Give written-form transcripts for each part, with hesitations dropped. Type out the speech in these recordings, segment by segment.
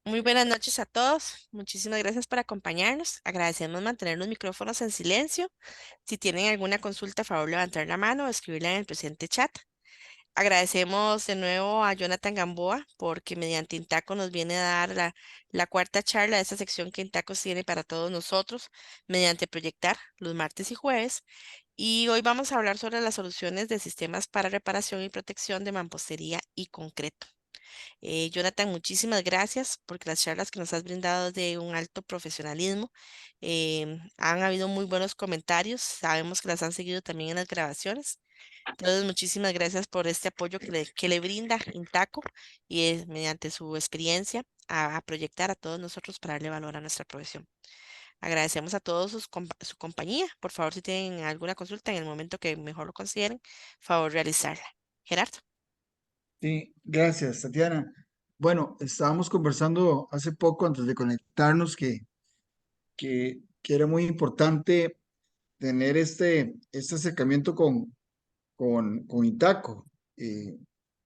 Muy buenas noches a todos. Muchísimas gracias por acompañarnos. Agradecemos mantener los micrófonos en silencio. Si tienen alguna consulta, a favor levantar la mano o escribirla en el presente chat. Agradecemos de nuevo a Jonathan Gamboa porque mediante Intaco nos viene a dar la cuarta charla de esta sección que Intacos tiene para todos nosotros mediante Proyectar los martes y jueves. Y hoy vamos a hablar sobre las soluciones de sistemas para reparación y protección de mampostería y concreto. Jonathan, muchísimas gracias porque las charlas que nos has brindado de un alto profesionalismo. Han habido muy buenos comentarios, sabemos que las han seguido también en las grabaciones. Entonces, muchísimas gracias por este apoyo que le brinda Intaco y mediante su experiencia a proyectar a todos nosotros para darle valor a nuestra profesión. Agradecemos a todos su compañía. Por favor, si tienen alguna consulta en el momento que mejor lo consideren, favor realizarla. Gerardo. Sí, gracias, Tatiana. Bueno, estábamos conversando hace poco antes de conectarnos que era muy importante tener este acercamiento con Itaco. Eh,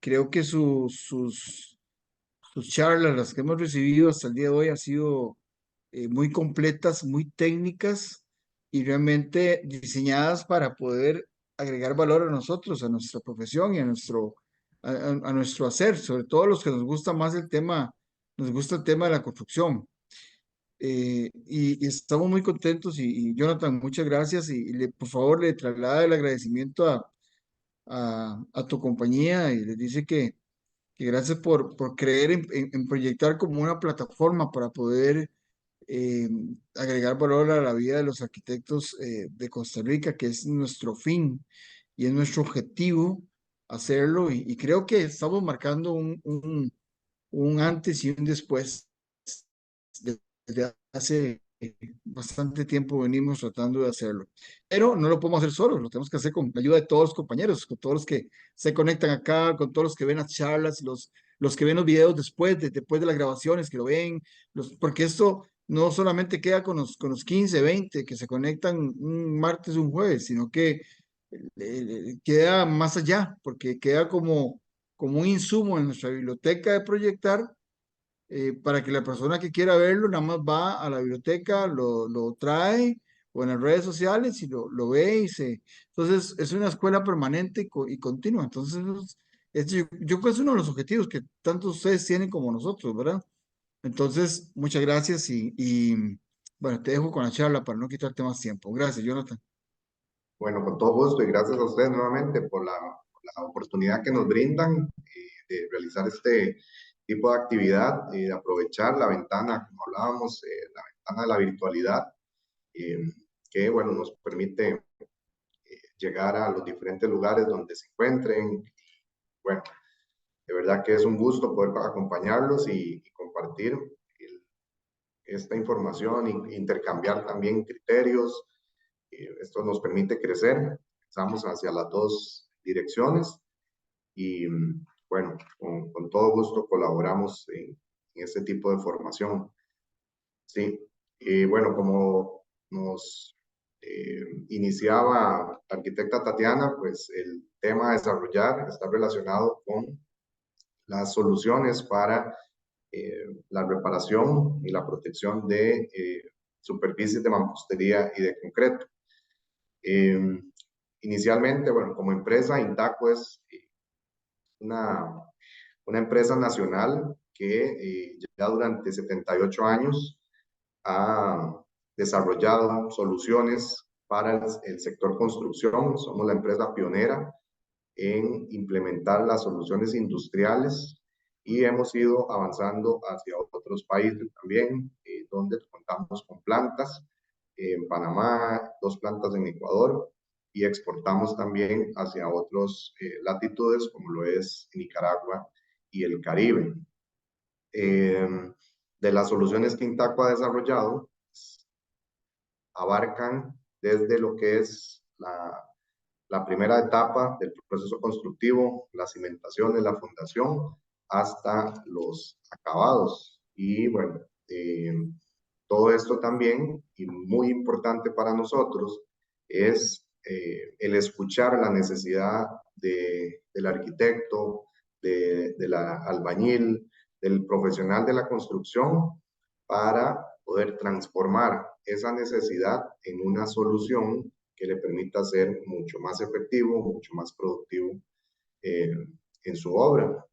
Creo que sus charlas, las que hemos recibido hasta el día de hoy, han sido muy completas, muy técnicas y realmente diseñadas para poder agregar valor a nosotros, a nuestra profesión y a nuestro hacer, sobre todo los que nos gusta más el tema, nos gusta el tema de la construcción. Y estamos muy contentos y Jonathan, muchas gracias por favor le traslada el agradecimiento a tu compañía y les dice que gracias por creer en proyectar como una plataforma para poder eh, agregar valor a la vida de los arquitectos de Costa Rica, que es nuestro fin y es nuestro objetivo hacerlo. Y creo que estamos marcando un antes y un después. Desde hace bastante tiempo venimos tratando de hacerlo, pero no lo podemos hacer solos, lo tenemos que hacer con la ayuda de todos los compañeros, con todos los que se conectan acá, con todos los que ven las charlas, los que ven los videos después de las grabaciones, que lo ven, porque esto no solamente queda con los 15, 20 que se conectan un martes, un jueves, sino que queda más allá, porque queda como un insumo en nuestra biblioteca de proyectar para que la persona que quiera verlo nada más va a la biblioteca, lo trae o en las redes sociales y lo ve Entonces, es una escuela permanente y continua. Entonces, yo creo que es uno de los objetivos que tanto ustedes tienen como nosotros, ¿verdad? Entonces, muchas gracias bueno, te dejo con la charla para no quitarte más tiempo. Gracias, Jonathan. Bueno, con todo gusto y gracias a ustedes nuevamente por la oportunidad que nos brindan de realizar este tipo de actividad y de aprovechar la ventana, como hablábamos, la ventana de la virtualidad, eh, que bueno, nos permite llegar a los diferentes lugares donde se encuentren. Bueno, de verdad que es un gusto poder acompañarlos y compartir esta información e intercambiar también criterios. Esto nos permite crecer, estamos hacia las dos direcciones y bueno, con todo gusto colaboramos en este tipo de formación. Sí, y bueno, como nos iniciaba la arquitecta Tatiana, pues el tema a desarrollar está relacionado con las soluciones para la reparación y la protección de superficies de mampostería y de concreto. Eh, Inicialmente, bueno, como empresa, Intaco es una, una empresa nacional que ya durante 78 años ha desarrollado soluciones para el sector construcción. Somos la empresa pionera en implementar las soluciones industriales y hemos ido avanzando hacia otros países también, donde contamos con plantas en Panamá, 2 plantas en Ecuador y exportamos también hacia otras latitudes como lo es Nicaragua y el Caribe. Eh, de las soluciones que Intaco ha desarrollado, abarcan desde lo que es la primera etapa del proceso constructivo, la cimentación, la fundación, hasta los acabados. Y bueno, todo esto también, y muy importante para nosotros, es el escuchar la necesidad del arquitecto, de la albañil, del profesional de la construcción para poder transformar esa necesidad en una solución que le permita ser mucho más efectivo, mucho más productivo eh, en su obra.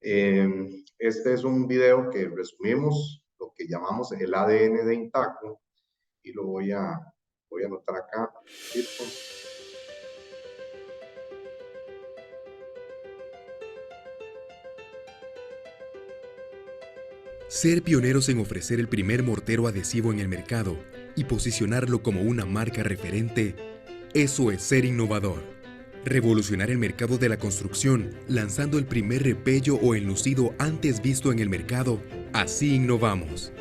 Este es un video que resumimos lo que llamamos el ADN de Intaco y lo voy a anotar acá. Ser pioneros en ofrecer el primer mortero adhesivo en el mercado y posicionarlo como una marca referente, eso es ser innovador. Revolucionar el mercado de la construcción lanzando el primer repello o enlucido antes visto en el mercado, así innovamos.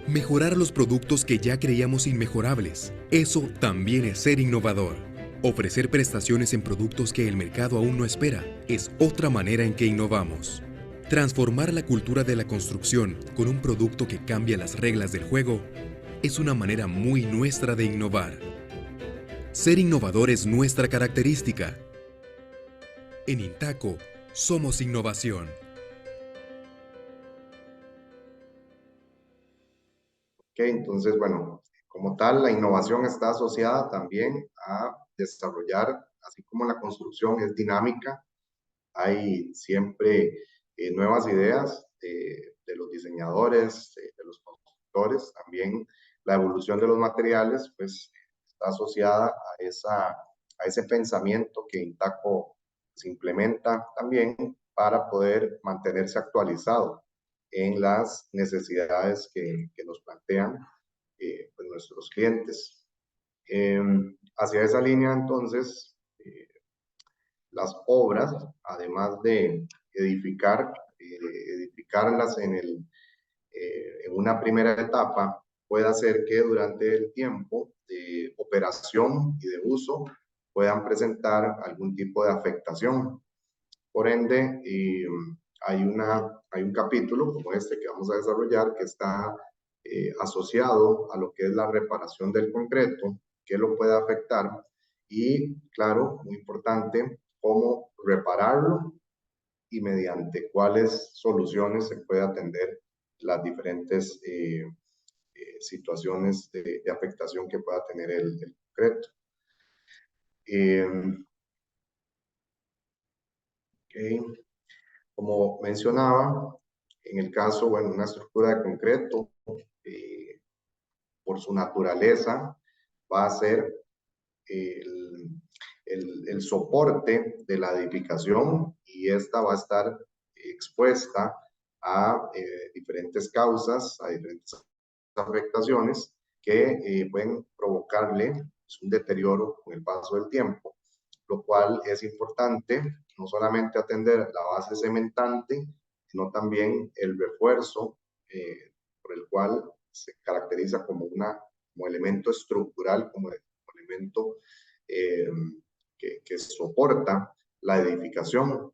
Mejorar los productos que ya creíamos inmejorables, eso también es ser innovador. Ofrecer prestaciones en productos que el mercado aún no espera, es otra manera en que innovamos. Transformar la cultura de la construcción con un producto que cambia las reglas del juego es una manera muy nuestra de innovar. Ser innovador es nuestra característica. En Intaco, somos innovación. Ok, entonces, bueno, como tal, la innovación está asociada también a desarrollar, así como la construcción es dinámica, hay siempre nuevas ideas de los diseñadores, de los constructores, también la evolución de los materiales, pues está asociada a ese pensamiento que Intaco se implementa también para poder mantenerse actualizado en las necesidades que nos plantean pues nuestros clientes. Hacia esa línea, entonces, las obras, además de edificarlas en una primera etapa, puede hacer que durante el tiempo de operación y de uso puedan presentar algún tipo de afectación. Por ende, hay un capítulo como este que vamos a desarrollar que está asociado a lo que es la reparación del concreto, que lo puede afectar y, claro, muy importante, cómo repararlo y mediante cuáles soluciones se puede atender las diferentes situaciones de afectación que pueda tener el concreto. Okay. Como mencionaba, en el caso, bueno, una estructura de concreto, por su naturaleza, va a ser el soporte de la edificación y esta va a estar expuesta a diferentes causas, a diferentes afectaciones que pueden provocarle pues, un deterioro con el paso del tiempo, lo cual es importante no solamente atender la base cementante, sino también el refuerzo por el cual se caracteriza como elemento estructural, como elemento eh, que soporta la edificación.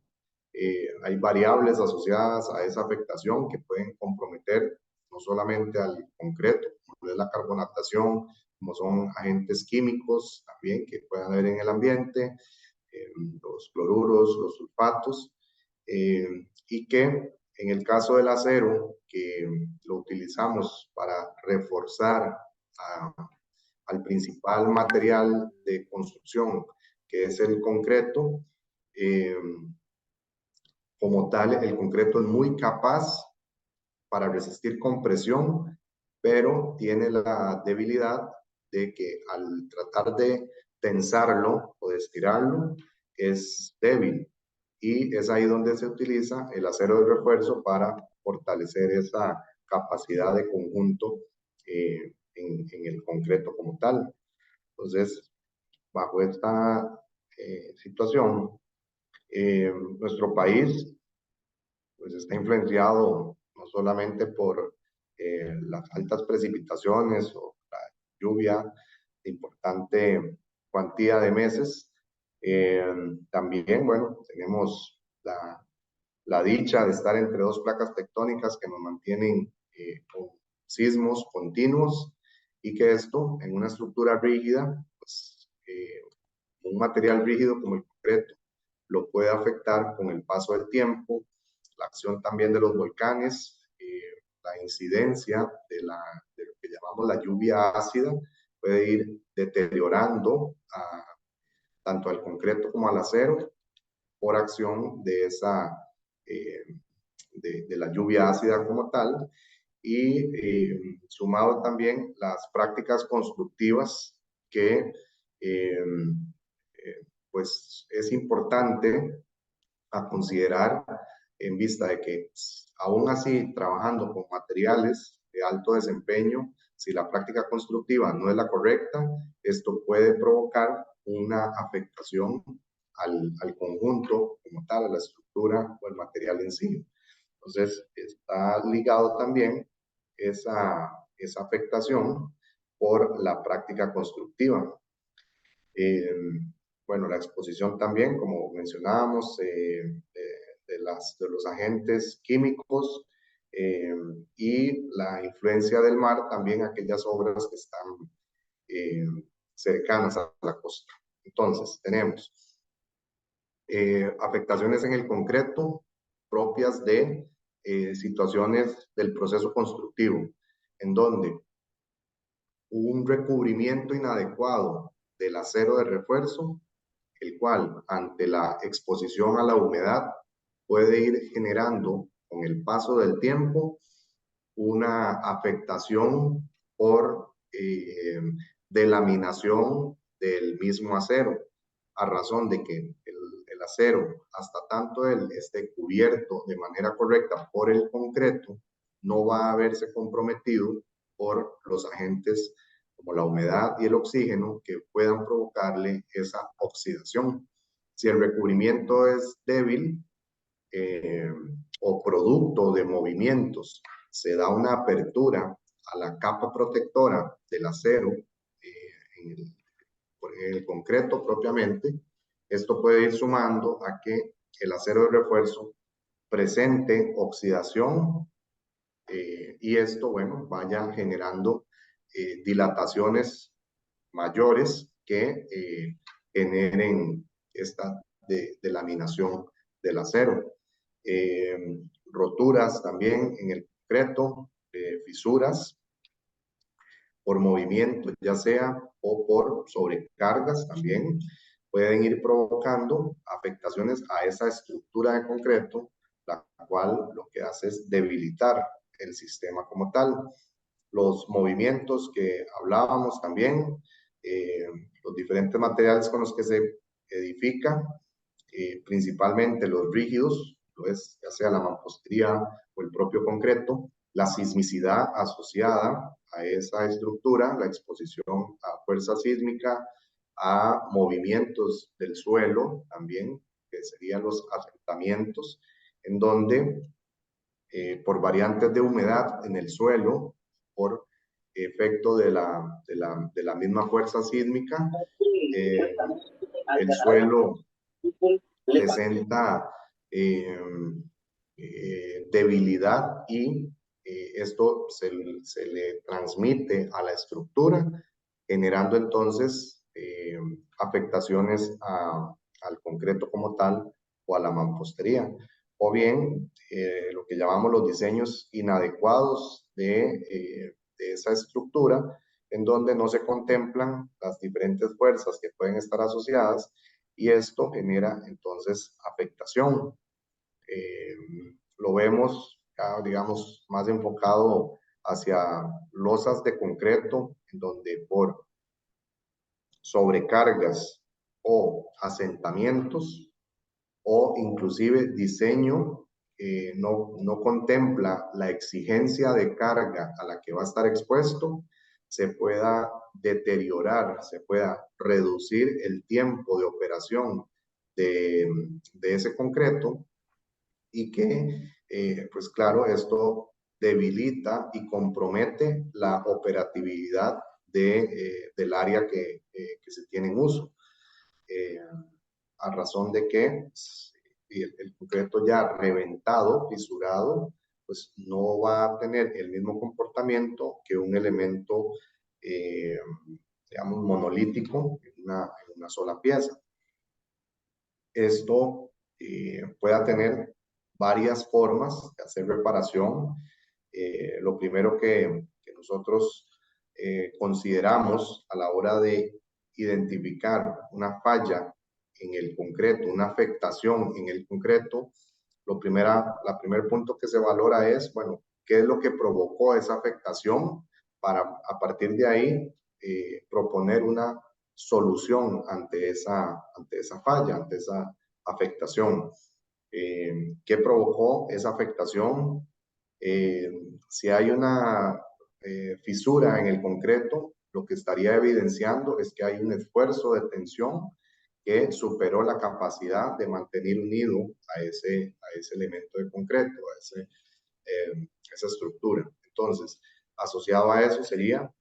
Hay variables asociadas a esa afectación que pueden comprometer no solamente al concreto, como es la carbonatación, como son agentes químicos también que puedan haber en el ambiente, los cloruros, los sulfatos, y que en el caso del acero, que lo utilizamos para reforzar al principal material de construcción, que es el concreto, como tal, el concreto es muy capaz para resistir compresión, pero tiene la debilidad de que al tratar de tensarlo o de estirarlo, es débil. Y es ahí donde se utiliza el acero de refuerzo para fortalecer esa capacidad de conjunto en el concreto como tal. Entonces, bajo esta situación, nuestro país pues está influenciado no solamente por las altas precipitaciones o la lluvia de importante cuantía de meses, también, bueno, tenemos la dicha de estar entre dos placas tectónicas que nos mantienen con sismos continuos y que esto en una estructura rígida, pues un material rígido como el concreto, lo puede afectar con el paso del tiempo la acción también de los volcanes, la incidencia de lo que llamamos la lluvia ácida puede ir deteriorando tanto al concreto como al acero por acción de de la lluvia ácida como tal, y sumado también las prácticas constructivas que pues es importante a considerar en vista de que aún así trabajando con materiales de alto desempeño, si la práctica constructiva no es la correcta, esto puede provocar una afectación al conjunto como tal, a la estructura o el material en sí. Entonces, está ligado también esa afectación por la práctica constructiva. Bueno, la exposición también, como mencionábamos, de los agentes químicos y la influencia del mar, también aquellas obras que están cercanas a la costa. Entonces, tenemos afectaciones en el concreto propias de situaciones del proceso constructivo, en donde un recubrimiento inadecuado del acero de refuerzo, el cual ante la exposición a la humedad puede ir generando con el paso del tiempo una afectación por delaminación del mismo acero, a razón de que el acero, hasta tanto él esté cubierto de manera correcta por el concreto, no va a verse comprometido por los agentes como la humedad y el oxígeno que puedan provocarle esa oxidación. Si el recubrimiento es débil o producto de movimientos, se da una apertura a la capa protectora del acero en el concreto propiamente, esto puede ir sumando a que el acero de refuerzo presente oxidación y esto, bueno, vaya generando dilataciones mayores que generen esta delaminación del acero. Roturas también en el concreto, fisuras por movimiento, ya sea o por sobrecargas también, pueden ir provocando afectaciones a esa estructura de concreto, la cual lo que hace es debilitar el sistema como tal. Los movimientos que hablábamos también, los diferentes materiales con los que se edifica, principalmente los rígidos, pues, ya sea la mampostería o el propio concreto, la sismicidad asociada a esa estructura, la exposición a fuerza sísmica, a movimientos del suelo también, que serían los asentamientos, en donde por variantes de humedad en el suelo, por efecto de la misma fuerza sísmica, el suelo presenta debilidad y esto se le transmite a la estructura, generando entonces afectaciones al concreto como tal o a la mampostería. O bien lo que llamamos los diseños inadecuados de esa estructura, en donde no se contemplan las diferentes fuerzas que pueden estar asociadas y esto genera entonces afectación. Lo vemos, digamos, más enfocado hacia losas de concreto, en donde por sobrecargas o asentamientos o inclusive diseño no contempla la exigencia de carga a la que va a estar expuesto, se pueda deteriorar, se pueda reducir el tiempo de operación de ese concreto y que, pues claro, esto debilita y compromete la operatividad del área que se tiene en uso. A razón de que el concreto ya reventado, fisurado, pues no va a tener el mismo comportamiento que un elemento, digamos, monolítico en una sola pieza. Esto pueda tener varias formas de hacer reparación. Lo primero que nosotros consideramos a la hora de identificar una falla en el concreto, una afectación en el concreto, la primer punto que se valora es, bueno, ¿qué es lo que provocó esa afectación? Para a partir de ahí proponer una solución ante esa falla, ante esa afectación. ¿Qué provocó esa afectación? Si hay una fisura en el concreto, lo que estaría evidenciando es que hay un esfuerzo de tensión que superó la capacidad de mantener unido a ese elemento de concreto, esa estructura. Entonces, asociado a eso sería,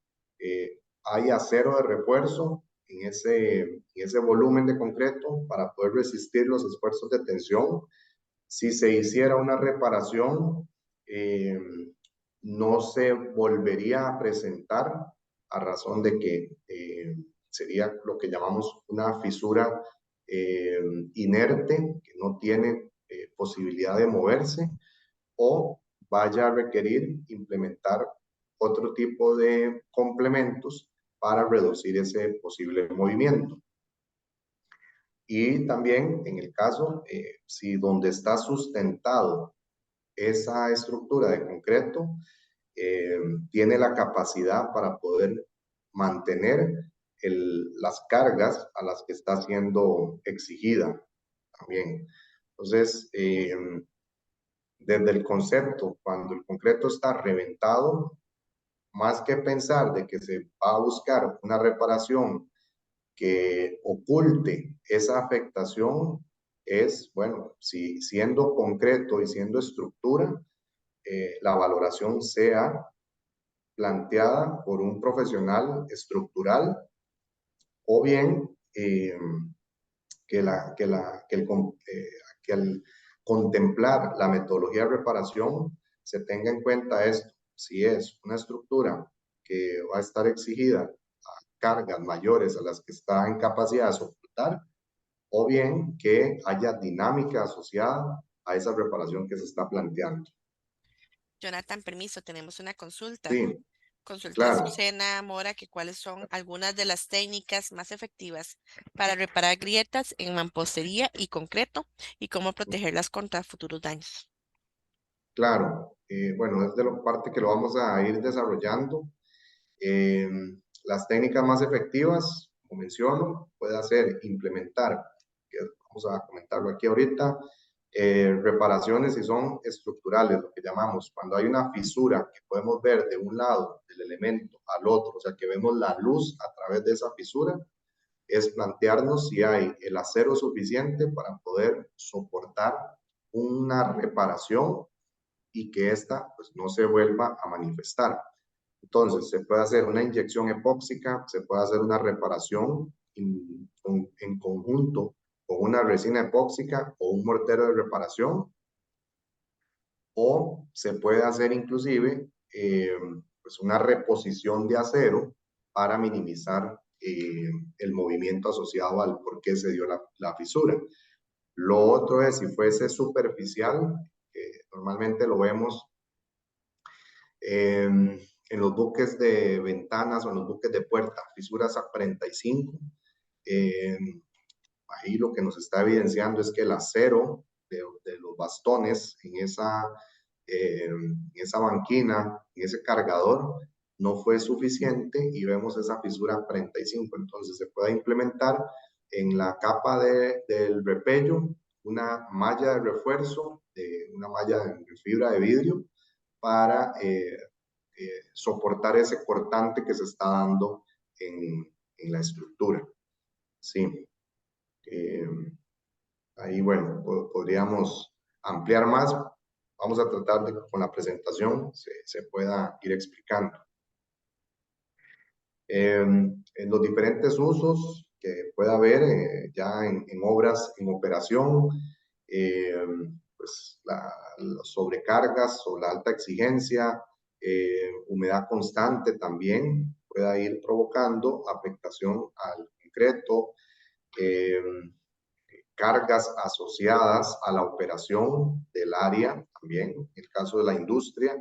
hay acero de refuerzo en ese volumen de concreto para poder resistir los esfuerzos de tensión. Si se hiciera una reparación, no se volvería a presentar a razón de que sería lo que llamamos una fisura inerte, que no tiene posibilidad de moverse, o vaya a requerir implementar otro tipo de complementos para reducir ese posible movimiento. Y también en el caso, si donde está sustentado esa estructura de concreto, tiene la capacidad para poder mantener las cargas a las que está siendo exigida también. Entonces, desde el concepto, cuando el concreto está reventado, más que pensar de que se va a buscar una reparación que oculte esa afectación, es, bueno, si siendo concreto y siendo estructura, la valoración sea planteada por un profesional estructural, o bien que al contemplar la metodología de reparación se tenga en cuenta esto: si es una estructura que va a estar exigida a cargas mayores a las que está en capacidad de soportar, o bien que haya dinámica asociada a esa reparación que se está planteando. Jonathan, permiso, tenemos una consulta. Sí, Consulta a claro. Susana Mora que cuáles son algunas de las técnicas más efectivas para reparar grietas en mampostería y concreto y cómo protegerlas contra futuros daños. Claro, bueno, es de la parte que lo vamos a ir desarrollando. Eh, las técnicas más efectivas, como menciono, puede ser implementar, que vamos a comentarlo aquí ahorita, reparaciones si son estructurales, lo que llamamos, cuando hay una fisura que podemos ver de un lado del elemento al otro, o sea, que vemos la luz a través de esa fisura, es plantearnos si hay el acero suficiente para poder soportar una reparación y que ésta pues, no se vuelva a manifestar. Entonces, se puede hacer una inyección epóxica, se puede hacer una reparación en conjunto con una resina epóxica o un mortero de reparación, o se puede hacer inclusive pues una reposición de acero para minimizar el movimiento asociado al por qué se dio la fisura. Lo otro es, si fuese superficial, normalmente lo vemos en los buques de ventanas o en los buques de puerta, fisuras a 45. Ahí lo que nos está evidenciando es que el acero de los bastones en esa banquina, en ese cargador, no fue suficiente y vemos esa fisura 45. Entonces se puede implementar en la capa del repello una malla de refuerzo, una malla de fibra de vidrio para soportar ese cortante que se está dando en la estructura. Sí. Ahí, bueno, podríamos ampliar más. Vamos a tratar de que con la presentación se pueda ir explicando. En los diferentes usos que pueda haber ya en obras en operación, pues las sobrecargas o la alta exigencia, humedad constante también pueda ir provocando afectación al concreto, cargas asociadas a la operación del área también. En el caso de la industria,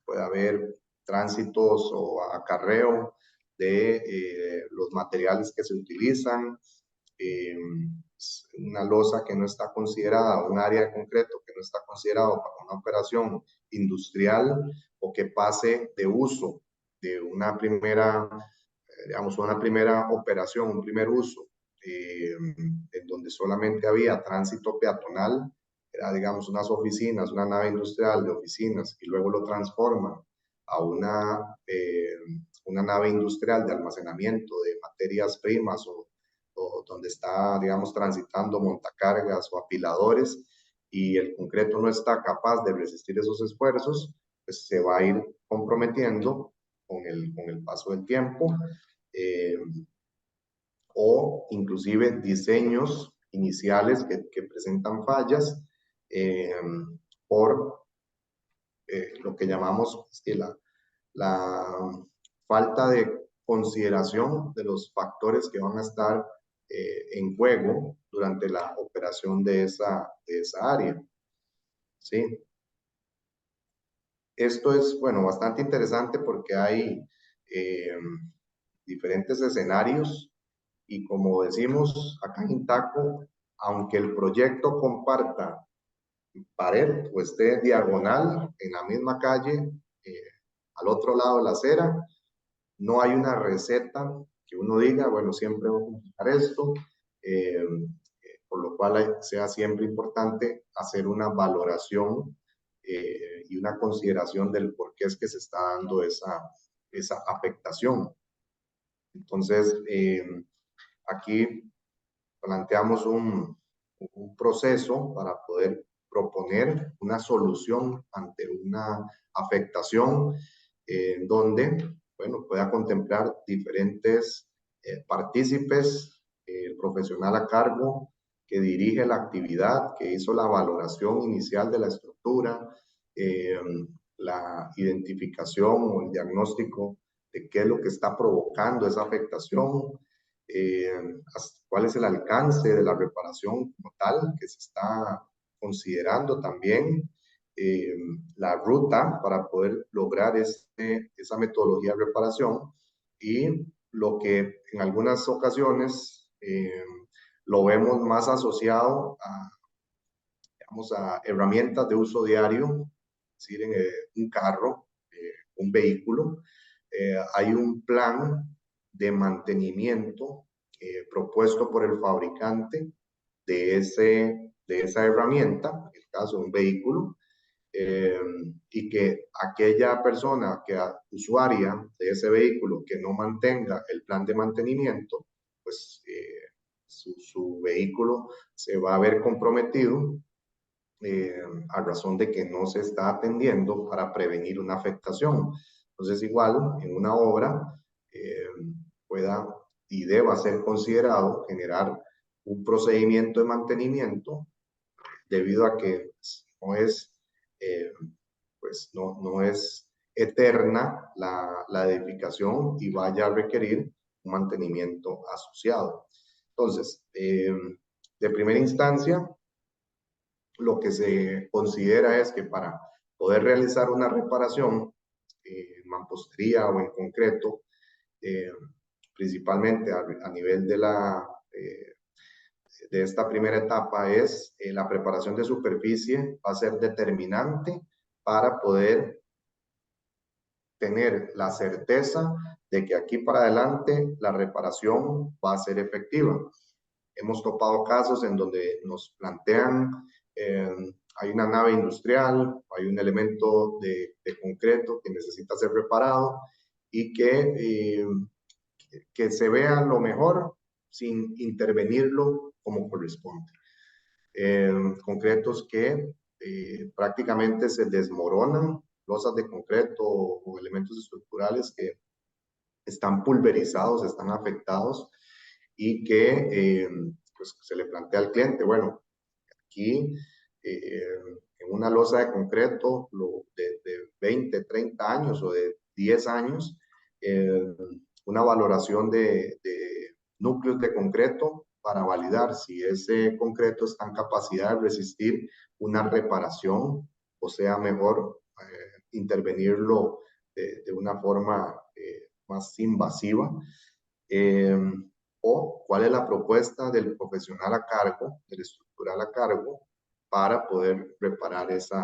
puede haber tránsitos o acarreo de los materiales que se utilizan, una losa que no está considerada, un área concreto que no está considerado para una operación industrial o que pase de uso de una primera, digamos, una primera operación, un primer uso, en donde solamente había tránsito peatonal, era, digamos, unas oficinas, una nave industrial de oficinas, y luego lo transforman a una nave industrial de almacenamiento de materias primas o donde está, digamos, transitando montacargas o apiladores, y el concreto no está capaz de resistir esos esfuerzos, pues se va a ir comprometiendo con el paso del tiempo, o inclusive diseños iniciales que presentan fallas por lo que llamamos la falta de consideración de los factores que van a estar en juego durante la operación de esa área. ¿Sí? Esto es, bueno, bastante interesante porque hay diferentes escenarios y, como decimos acá en Intaco, aunque el proyecto comparta pared o esté diagonal en la misma calle, al otro lado de la acera, no hay una receta que uno diga, bueno, siempre voy a utilizar esto, por lo cual sea siempre importante hacer una valoración y una consideración del por qué es que se está dando esa afectación. Entonces, aquí planteamos un proceso para poder proponer una solución ante una afectación donde, bueno, pueda contemplar diferentes partícipes, el profesional a cargo que dirige la actividad, que hizo la valoración inicial de la estructura, la identificación o el diagnóstico de qué es lo que está provocando esa afectación, cuál es el alcance de la reparación como tal que se está considerando también, la ruta para poder lograr esa metodología de reparación, y lo que en algunas ocasiones lo vemos más asociado digamos, a herramientas de uso diario, es decir, en un carro, un vehículo. Hay un plan de mantenimiento propuesto por el fabricante de esa herramienta, en el caso de un vehículo, y que aquella persona, usuaria de ese vehículo, que no mantenga el plan de mantenimiento, pues su vehículo se va a ver comprometido a razón de que no se está atendiendo para prevenir una afectación. Entonces, igual, en una obra pueda y deba ser considerado generar un procedimiento de mantenimiento, debido a que no es, pues no es eterna la edificación y vaya a requerir un mantenimiento asociado. Entonces, de primera instancia, lo que se considera es que para poder realizar una reparación en mampostería o en concreto, principalmente a nivel de esta primera etapa, es la preparación de superficie va a ser determinante para poder tener la certeza de que aquí para adelante la reparación va a ser efectiva. Hemos topado casos en donde nos plantean, hay una nave industrial, hay un elemento de concreto que necesita ser reparado y que se vea lo mejor sin intervenirlo como corresponde. Concretos que prácticamente se desmoronan, losas de concreto o elementos estructurales que están pulverizados, están afectados, y que pues se le plantea al cliente, bueno, aquí en una losa de concreto de 20, 30 años o de 10 años, una valoración de núcleos de concreto para validar si ese concreto está en capacidad de resistir una reparación o sea mejor intervenirlo de una forma más invasiva. O cuál es la propuesta del profesional a cargo, del estructural a cargo, para poder reparar ese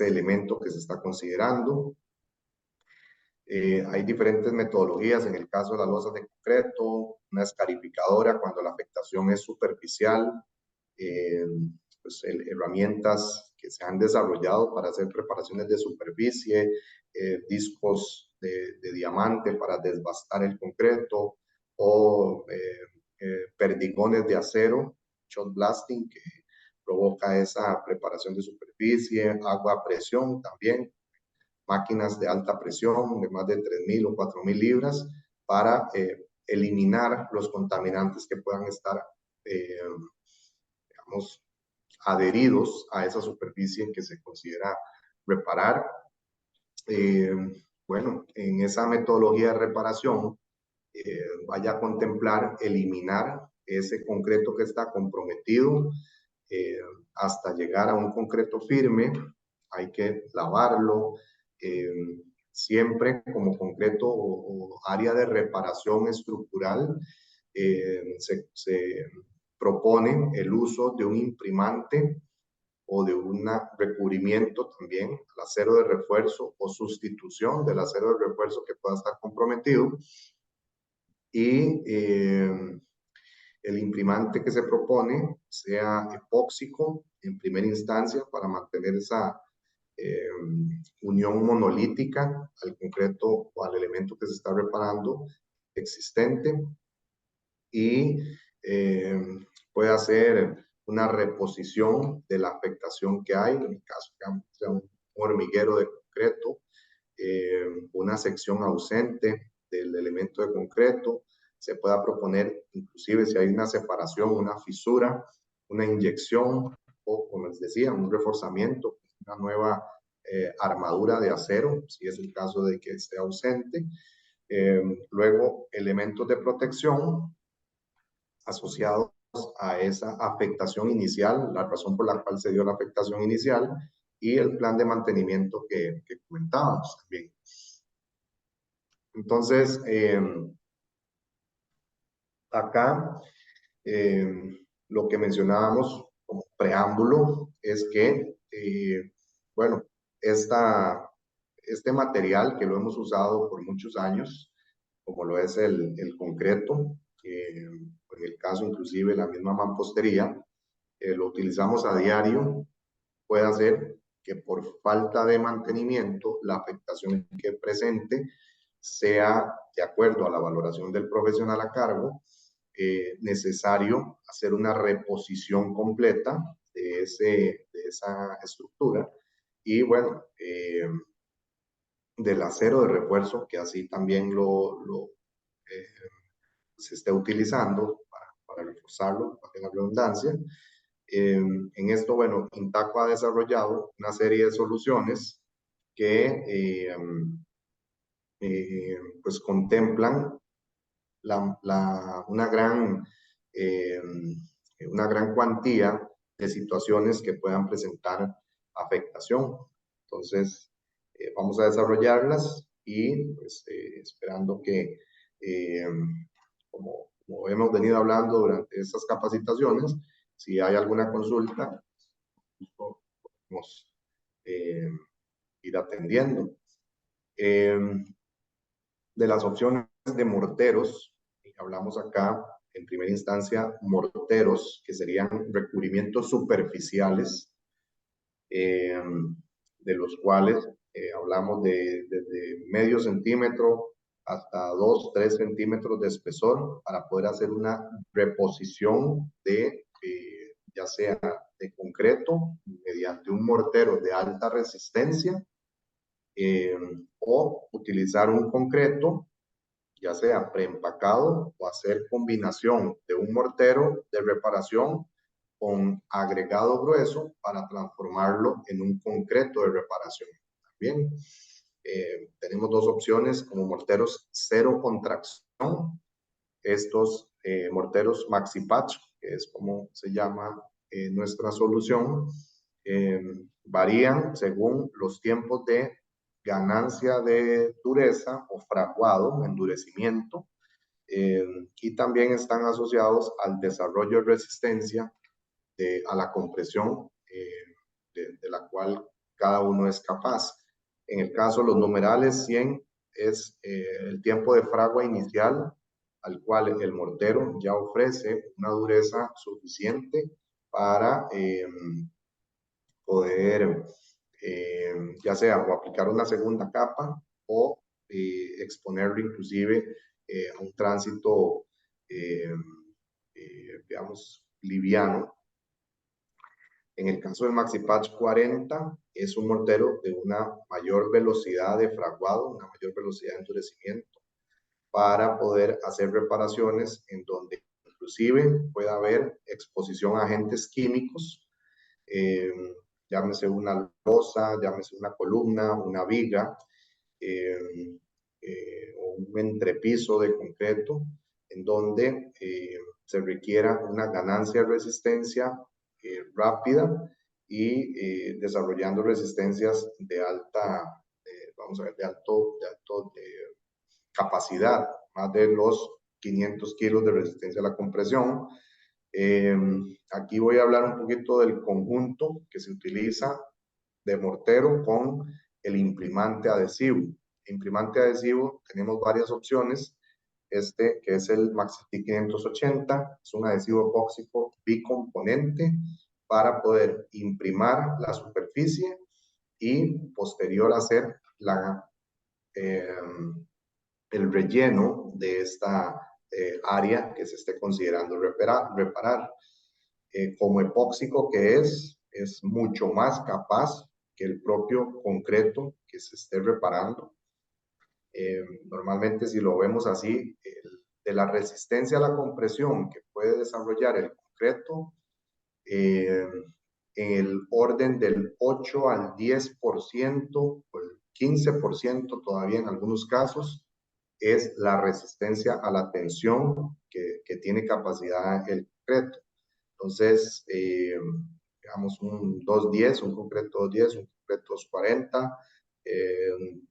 elemento que se está considerando. Hay diferentes metodologías en el caso de las losas de concreto, una escarificadora cuando la afectación es superficial, pues herramientas que se han desarrollado para hacer preparaciones de superficie, discos de diamante para desbastar el concreto o perdigones de acero, shot blasting, que provoca esa preparación de superficie, agua a presión también, máquinas de alta presión de más de 3.000 o 4.000 libras para eliminar los contaminantes que puedan estar, digamos, adheridos a esa superficie que se considera reparar. Bueno, en esa metodología de reparación vaya a contemplar eliminar ese concreto que está comprometido hasta llegar a un concreto firme. Hay que lavarlo, siempre como concreto o área de reparación estructural. Se propone el uso de un imprimante o de un recubrimiento también al acero de refuerzo o sustitución del acero de refuerzo que pueda estar comprometido. Y el imprimante que se propone sea epóxico en primera instancia para mantener esa unión monolítica al concreto o al elemento que se está reparando existente, y puede hacer una reposición de la afectación que hay, en el caso que sea un hormiguero de concreto, una sección ausente del elemento de concreto. Se pueda proponer inclusive si hay una separación, una fisura, una inyección o, como les decía, un reforzamiento, una nueva armadura de acero, si es el caso de que esté ausente. Luego, elementos de protección asociados a esa afectación inicial, la razón por la cual se dio la afectación inicial y el plan de mantenimiento que comentábamos también. Entonces, acá lo que mencionábamos como preámbulo es que, bueno, este material que lo hemos usado por muchos años, como lo es el concreto, en el caso inclusive la misma mampostería, lo utilizamos a diario, puede hacer que por falta de mantenimiento la afectación que presente sea, de acuerdo a la valoración del profesional a cargo, necesario hacer una reposición completa de esa estructura y bueno, del acero de refuerzo, que así también se esté utilizando para reforzarlo, para la redundancia. En esto, bueno, Intaco ha desarrollado una serie de soluciones que pues contemplan una gran cuantía de situaciones que puedan presentar afectación. Entonces, vamos a desarrollarlas y pues, esperando que, como hemos venido hablando durante estas capacitaciones, si hay alguna consulta, podemos ir atendiendo. De las opciones de morteros, hablamos acá en primera instancia morteros, que serían recubrimientos superficiales, de los cuales hablamos desde medio centímetro hasta 2, 3 centímetros de espesor para poder hacer una reposición de ya sea de concreto mediante un mortero de alta resistencia o utilizar un concreto ya sea preempacado o hacer combinación de un mortero de reparación con agregado grueso para transformarlo en un concreto de reparación. También tenemos dos opciones como morteros cero contracción. Estos morteros MaxiPatch, que es como se llama nuestra solución, varían según los tiempos de ganancia de dureza o fraguado, endurecimiento, y también están asociados al desarrollo de resistencia a la compresión de la cual cada uno es capaz. En el caso de los numerales, 100 es el tiempo de fragua inicial al cual el mortero ya ofrece una dureza suficiente para poder ya sea o aplicar una segunda capa o exponerlo inclusive a un tránsito, digamos, liviano. En el caso del MaxiPatch 40, es un mortero de una mayor velocidad de fraguado, una mayor velocidad de endurecimiento, para poder hacer reparaciones en donde inclusive pueda haber exposición a agentes químicos, llámese una losa, llámese una columna, una viga, o un entrepiso de concreto, en donde se requiera una ganancia de resistencia rápida y desarrollando resistencias de alta, vamos a ver, de alto capacidad, más de los 500 kilos de resistencia a la compresión. Aquí voy a hablar un poquito del conjunto que se utiliza de mortero con el imprimante adhesivo. Imprimante adhesivo, tenemos varias opciones. Este, que es el MaxiStick 580, es un adhesivo epóxico bicomponente para poder imprimar la superficie y posterior hacer el relleno de esta área que se esté considerando reparar. Como epóxico que es mucho más capaz que el propio concreto que se esté reparando. Normalmente, si lo vemos así, de la resistencia a la compresión que puede desarrollar el concreto, en el orden del 8 al 10%, o el 15% todavía en algunos casos, es la resistencia a la tensión que tiene capacidad el concreto. Entonces, digamos un 210, un concreto 210, un concreto 240,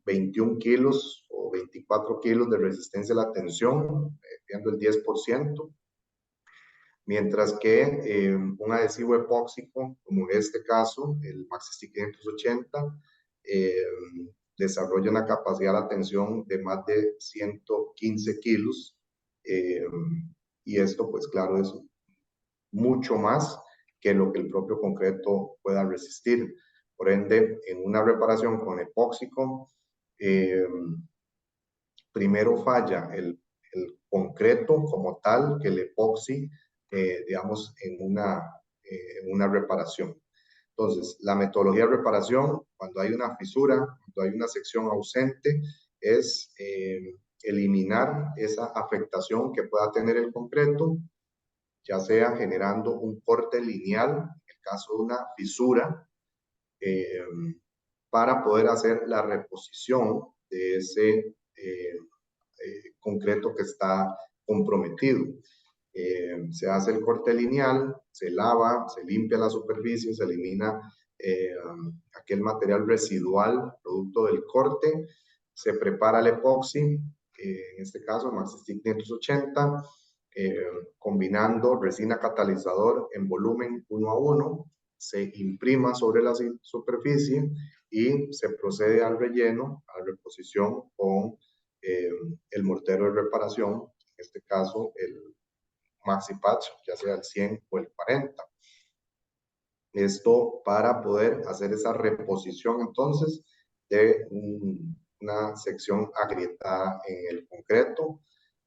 21 kilos o 24 kilos de resistencia a la tensión, viendo el 10%, mientras que un adhesivo epóxico, como en este caso, el MaxiStick 580, desarrolla una capacidad de la tensión de más de 115 kilos, y esto, pues claro, es mucho más que lo que el propio concreto pueda resistir. Por ende, en una reparación con epóxico, primero falla el concreto como tal que el epoxi, digamos, en una reparación. Entonces, la metodología de reparación, cuando hay una fisura, cuando hay una sección ausente, es eliminar esa afectación que pueda tener el concreto, ya sea generando un corte lineal, en el caso de una fisura, para poder hacer la reposición de ese concreto que está comprometido. Se hace el corte lineal, se lava, se limpia la superficie, se elimina aquel material residual producto del corte, se prepara el epoxi, en este caso MaxiStick 580, combinando resina catalizador en volumen 1 a 1, se imprima sobre la superficie y se procede al relleno, a la reposición con el mortero de reparación, en este caso el MaxiPatch, ya sea el 100 o el 40. Esto para poder hacer esa reposición entonces de una sección agrietada en el concreto,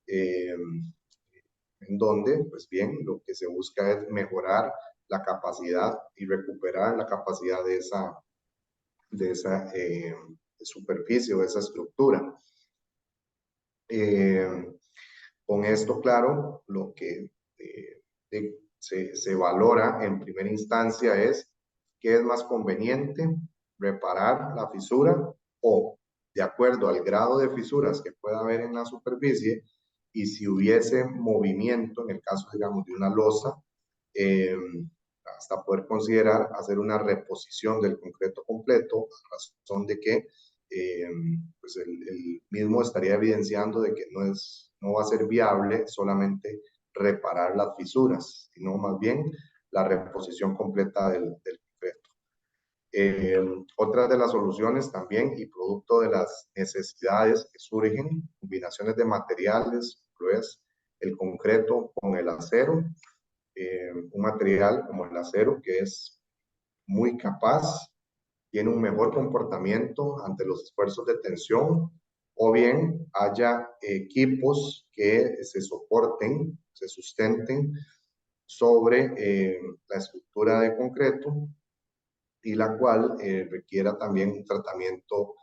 en donde, pues bien, lo que se busca es mejorar la capacidad y recuperar la capacidad de esa superficie o de esa estructura. Con esto, claro, lo que se valora en primera instancia es qué es más conveniente, reparar la fisura o, de acuerdo al grado de fisuras que pueda haber en la superficie, y si hubiese movimiento, en el caso, digamos, de una losa, hasta poder considerar hacer una reposición del concreto completo, a razón de que pues el mismo estaría evidenciando de que no va a ser viable solamente reparar las fisuras, sino más bien la reposición completa del concreto. Otra de las soluciones también, y producto de las necesidades que surgen, combinaciones de materiales, pues el concreto con el acero, un material como el acero que es muy capaz, tiene un mejor comportamiento ante los esfuerzos de tensión, o bien haya equipos que se soporten, se sustenten sobre la estructura de concreto, y la cual requiera también un tratamiento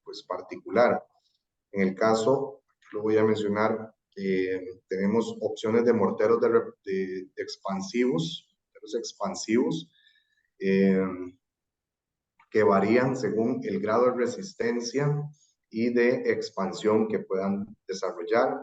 pues particular. En el caso, lo voy a mencionar, tenemos opciones de morteros expansivos, que varían según el grado de resistencia y de expansión que puedan desarrollar.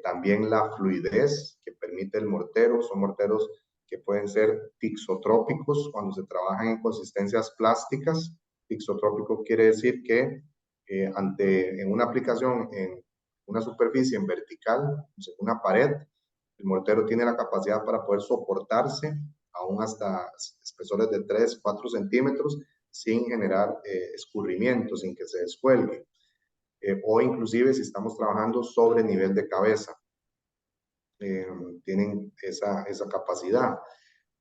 También la fluidez que permite el mortero, son morteros que pueden ser tixotrópicos cuando se trabajan en consistencias plásticas. Tixotrópico quiere decir que en una aplicación en una superficie en vertical, en una pared, el mortero tiene la capacidad para poder soportarse aún hasta espesores de 3, 4 centímetros sin generar escurrimiento, sin que se descuelgue. O inclusive si estamos trabajando sobre nivel de cabeza, tienen esa capacidad.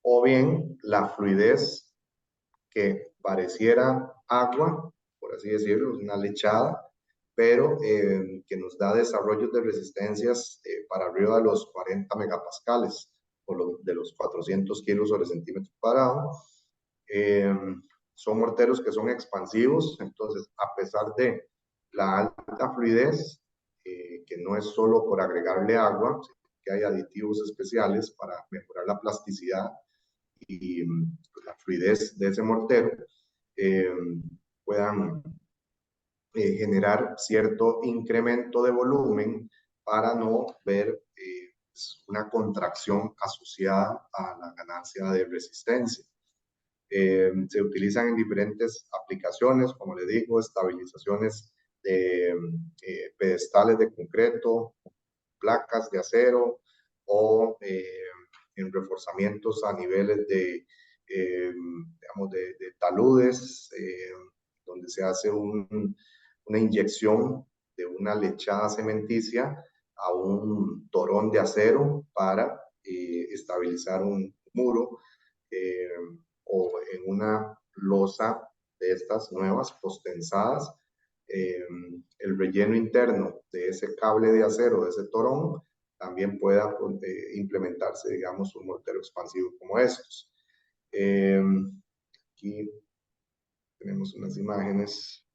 O bien la fluidez que pareciera agua, por así decirlo, una lechada, pero que nos da desarrollos de resistencias para arriba de los 40 megapascales, o de los 400 kilos sobre centímetro cuadrado. Son morteros que son expansivos, entonces a pesar de la alta fluidez, que no es solo por agregarle agua, sino que hay aditivos especiales para mejorar la plasticidad y la fluidez de ese mortero, puedan generar cierto incremento de volumen para no ver una contracción asociada a la ganancia de resistencia. Se utilizan en diferentes aplicaciones, como le digo, estabilizaciones de pedestales de concreto, placas de acero, o en reforzamientos a niveles digamos, de taludes, donde se hace una inyección de una lechada cementicia a un torón de acero para estabilizar un muro, o en una losa de estas nuevas postensadas, el relleno interno de ese cable de acero, de ese torón, también pueda implementarse, digamos, un mortero expansivo como estos. Aquí tenemos unas imágenes.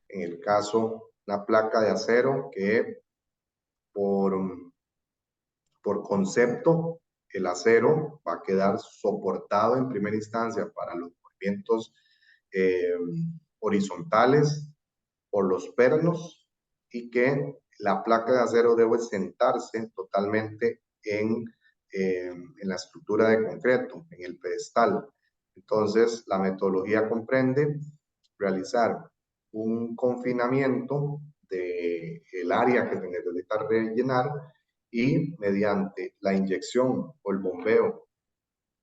En el caso, la placa de acero que por concepto, el acero va a quedar soportado en primera instancia para los movimientos horizontales por los pernos, y que la placa de acero debe sentarse totalmente en la estructura de concreto, en el pedestal. Entonces, la metodología comprende realizar un confinamiento del área que se necesita rellenar, y mediante la inyección o el bombeo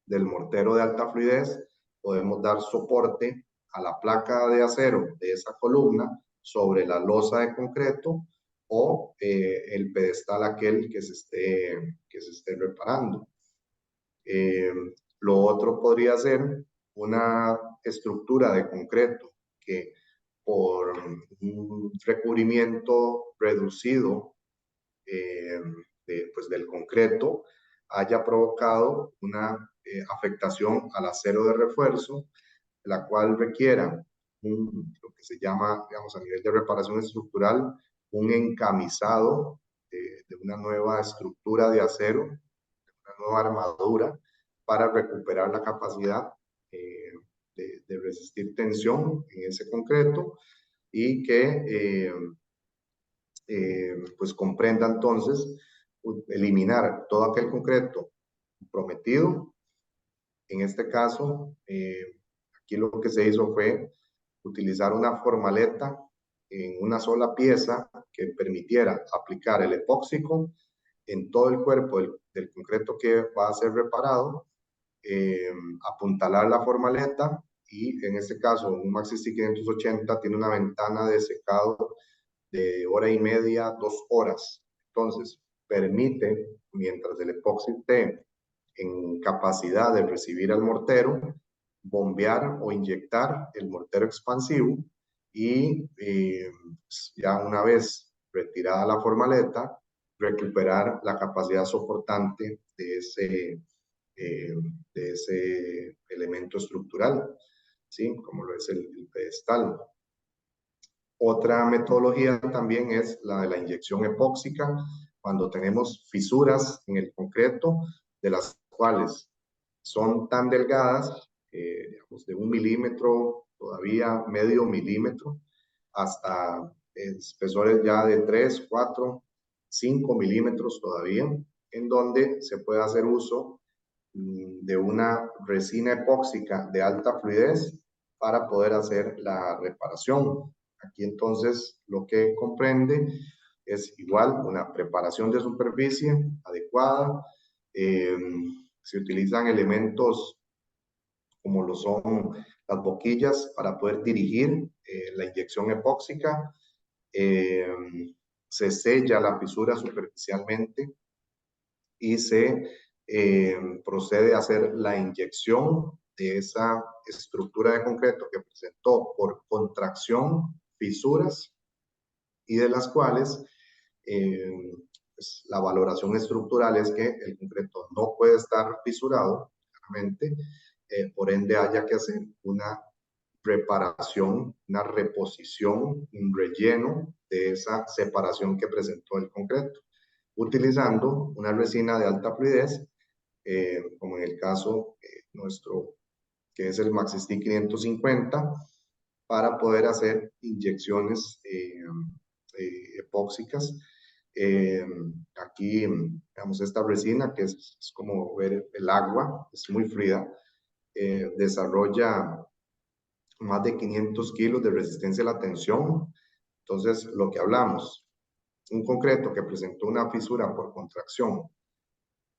del mortero de alta fluidez podemos dar soporte a la placa de acero de esa columna sobre la losa de concreto, o el pedestal aquel que se esté reparando. Lo otro podría ser una estructura de concreto que por un recubrimiento reducido pues del concreto haya provocado una afectación al acero de refuerzo, la cual requiera lo que se llama, digamos, a nivel de reparación estructural, un encamisado de una nueva estructura de acero, una nueva armadura, para recuperar la capacidad de resistir tensión en ese concreto, y que pues comprenda entonces eliminar todo aquel concreto prometido. En este caso, aquí lo que se hizo fue utilizar una formaleta en una sola pieza que permitiera aplicar el epóxico en todo el cuerpo del concreto que va a ser reparado, apuntalar la formaleta y en este caso un Maxi 580 tiene una ventana de secado de 1 hora y media, 2 horas. Entonces, permite, mientras el epoxi esté en capacidad de recibir al mortero, bombear o inyectar el mortero expansivo y ya una vez retirada la formaleta, recuperar la capacidad soportante de ese elemento estructural, ¿sí? Como lo es el pedestal. Otra metodología también es la de la inyección epóxica, cuando tenemos fisuras en el concreto, de las cuales son tan delgadas, digamos de 1 milímetro, todavía medio milímetro, hasta espesores ya de 3, 4, 5 milímetros todavía, en donde se puede hacer uso de una resina epóxica de alta fluidez para poder hacer la reparación. Aquí entonces lo que comprende es igual una preparación de superficie adecuada. Se utilizan elementos como lo son las boquillas para poder dirigir la inyección epóxica. Se sella la fisura superficialmente y se procede a hacer la inyección de esa estructura de concreto que presentó por contracción fisuras y de las cuales pues, la valoración estructural es que el concreto no puede estar fisurado, claramente, por ende haya que hacer una reparación, una reposición, un relleno de esa separación que presentó el concreto, utilizando una resina de alta fluidez, como en el caso nuestro, que es el Maxi 550, para poder hacer inyecciones epóxicas. Aquí, digamos, esta resina, que es como ver el agua, es muy fría, desarrolla más de 500 kilos de resistencia a la tensión. Entonces, lo que hablamos, un concreto que presentó una fisura por contracción,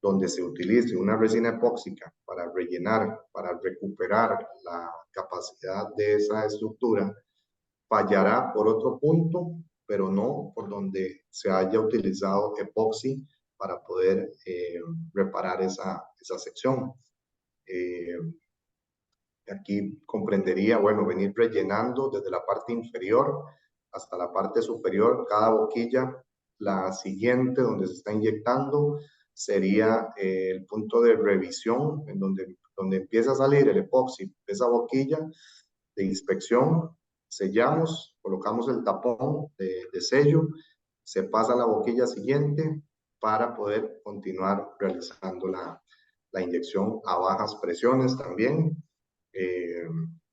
donde se utilice una resina epóxica para rellenar, para recuperar la capacidad de esa estructura, fallará por otro punto, pero no por donde se haya utilizado epoxi para poder reparar esa sección. Aquí comprendería, bueno, venir rellenando desde la parte inferior hasta la parte superior cada boquilla. La siguiente, donde se está inyectando, sería el punto de revisión, en donde empieza a salir el epoxi de esa boquilla de inspección. Sellamos, colocamos el tapón de sello, se pasa a la boquilla siguiente para poder continuar realizando la inyección a bajas presiones también,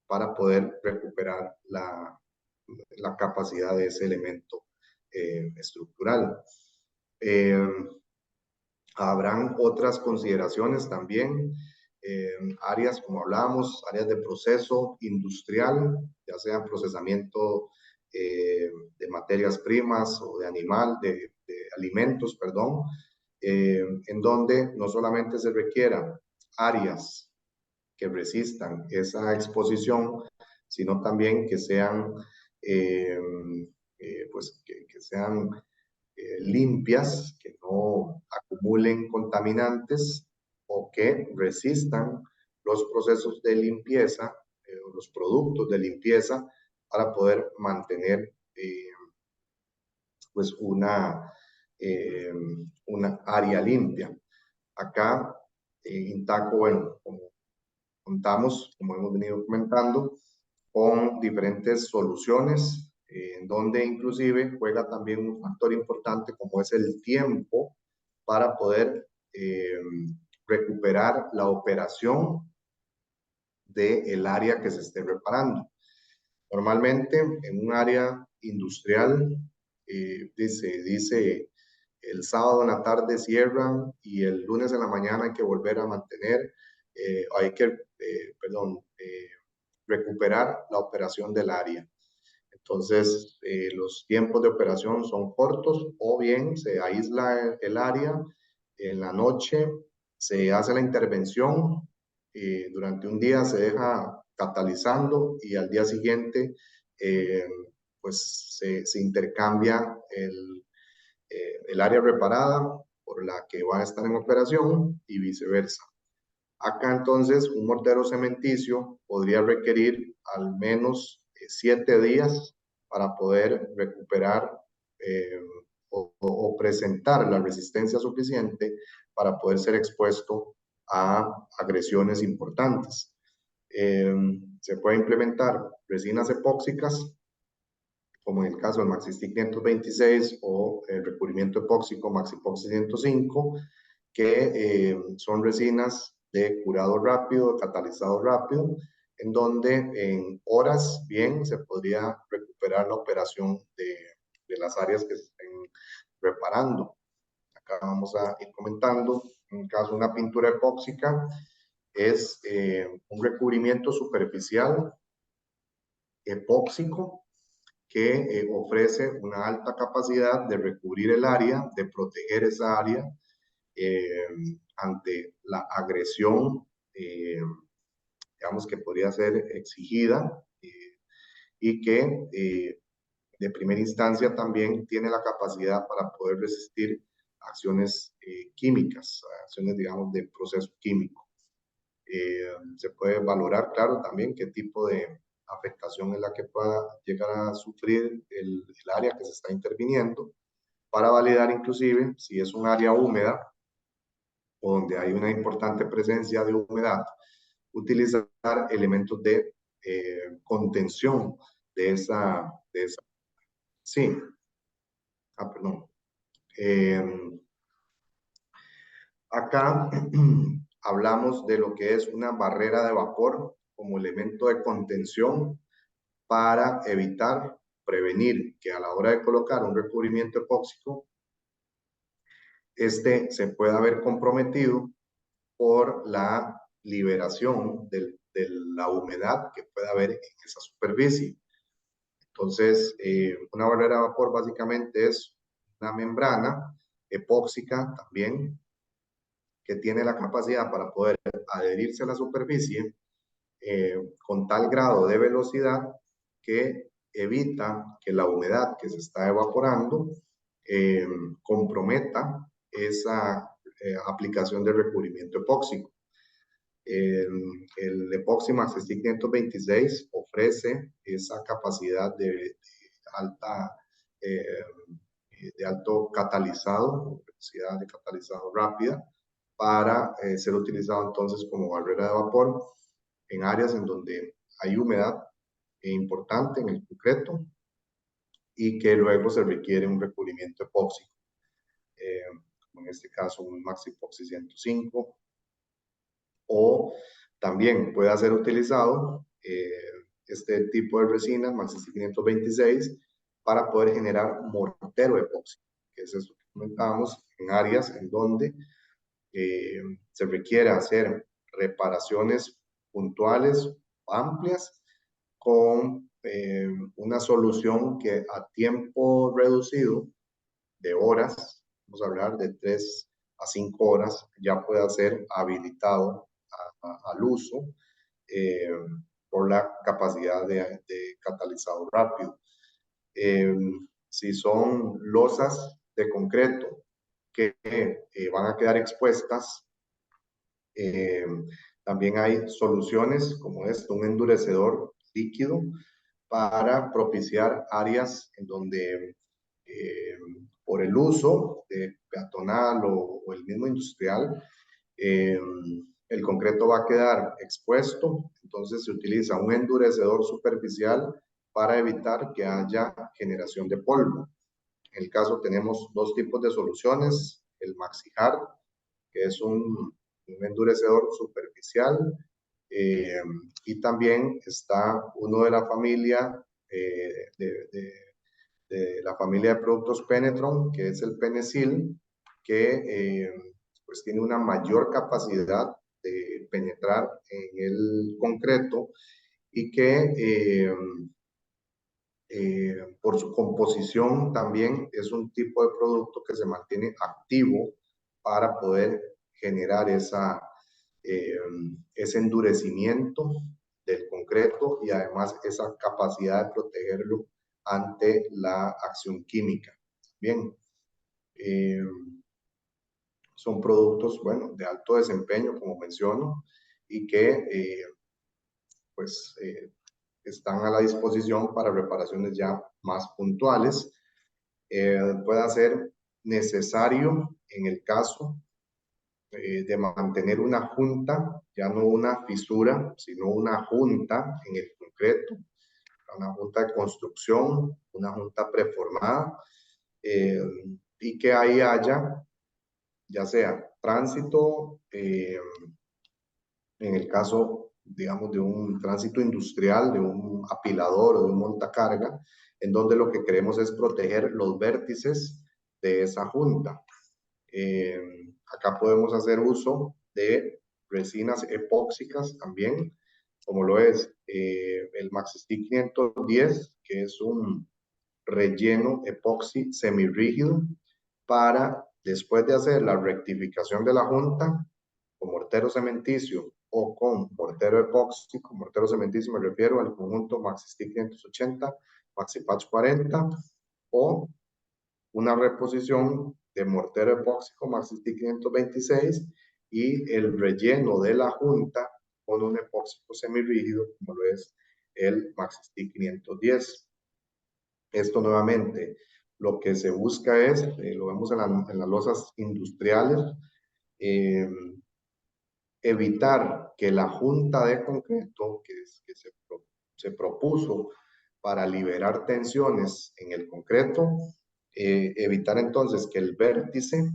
para poder recuperar la capacidad de ese elemento estructural. Habrán otras consideraciones también, áreas como hablábamos, áreas de proceso industrial, ya sea procesamiento de materias primas o de alimentos, perdón, en donde no solamente se requieran áreas que resistan esa exposición, sino también que sean, pues que sean limpias, que no acumulen contaminantes o que resistan los procesos de limpieza, los productos de limpieza, para poder mantener pues una área limpia. Acá en Intaco, bueno, como contamos, como hemos venido comentando, con diferentes soluciones, en donde inclusive juega también un factor importante como es el tiempo para poder recuperar la operación del área que se esté reparando. Normalmente en un área industrial dice el sábado en la tarde cierran y el lunes en la mañana hay que volver a mantener, recuperar la operación del área. Entonces, los tiempos de operación son cortos, o bien se aísla el área en la noche, se hace la intervención, durante un día se deja catalizando y al día siguiente pues se intercambia el área reparada por la que va a estar en operación y viceversa. Acá entonces un mortero cementicio podría requerir al menos 7 días para poder recuperar o presentar la resistencia suficiente para poder ser expuesto a agresiones importantes. Se puede implementar resinas epóxicas, como en el caso del Maxistic 526 o el recubrimiento epóxico Maxipoxy 105, que son resinas de curado rápido, catalizado rápido, en donde en horas bien se podría recuperar la operación de las áreas que se estén reparando. Acá vamos a ir comentando, en el caso de una pintura epóxica, es un recubrimiento superficial epóxico que ofrece una alta capacidad de recubrir el área, de proteger esa área ante la agresión, digamos, que podría ser exigida y que de primera instancia también tiene la capacidad para poder resistir acciones químicas, acciones, digamos, de proceso químico. Se puede valorar, claro, también qué tipo de afectación es la que pueda llegar a sufrir el área que se está interviniendo, para validar inclusive si es un área húmeda o donde hay una importante presencia de humedad, utilizar elementos de contención de esa sí, perdón. Acá hablamos de lo que es una barrera de vapor como elemento de contención para evitar, prevenir que a la hora de colocar un recubrimiento epóxico, este se pueda ver comprometido por la liberación de la humedad que pueda haber en esa superficie. Entonces, una barrera de vapor básicamente es una membrana epóxica también que tiene la capacidad para poder adherirse a la superficie con tal grado de velocidad que evita que la humedad que se está evaporando comprometa esa aplicación de recubrimiento epóxico. El Epoxy Maxistic 526 ofrece esa capacidad de alto catalizado, velocidad de catalizado rápida, para ser utilizado entonces como barrera de vapor en áreas en donde hay humedad importante en el concreto y que luego se requiere un recubrimiento epóxico. En este caso un Maxipoxy 105, o también puede ser utilizado este tipo de resina, Maxistic 526, para poder generar mortero epóxico, que es eso que comentábamos, en áreas en donde se requiere hacer reparaciones puntuales, amplias, con una solución que a tiempo reducido de horas, vamos a hablar de 3 a 5 horas, ya pueda ser habilitado al uso por la capacidad de catalizado rápido. Si son losas de concreto que van a quedar expuestas, también hay soluciones como esto, un endurecedor líquido para propiciar áreas en donde por el uso de peatonal o el mismo industrial, el concreto va a quedar expuesto, entonces se utiliza un endurecedor superficial para evitar que haya generación de polvo. En el caso tenemos dos tipos de soluciones, el MaxiHard, que es un endurecedor superficial, y también está uno de la familia de de la familia de productos Penetron, que es el Penecil, que pues tiene una mayor capacidad de penetrar en el concreto y que por su composición también es un tipo de producto que se mantiene activo para poder generar ese endurecimiento del concreto y además esa capacidad de protegerlo ante la acción química. Bien, son productos, bueno, de alto desempeño, como menciono, y que pues están a la disposición para reparaciones ya más puntuales. Puede ser necesario en el caso de mantener una junta, ya no una fisura, sino una junta en el concreto, una junta de construcción, una junta preformada, y que ahí haya, ya sea tránsito, en el caso, digamos, de un tránsito industrial, de un apilador o de un montacarga, en donde lo que queremos es proteger los vértices de esa junta. Acá podemos hacer uso de resinas epóxicas también, como lo es el MaxiStick 510, que es un relleno epoxi semirrígido para, después de hacer la rectificación de la junta, con mortero cementicio o con mortero epóxico, mortero cementicio me refiero al conjunto MaxiStick 580, MaxiPatch 40, o una reposición de mortero epóxico MaxiStick 526 y el relleno de la junta con un epóxico semirrígido, como lo es el MaxiStick 510. Esto nuevamente, lo que se busca es, lo vemos en las losas industriales, evitar que la junta de concreto que se propuso para liberar tensiones en el concreto, evitar entonces que el vértice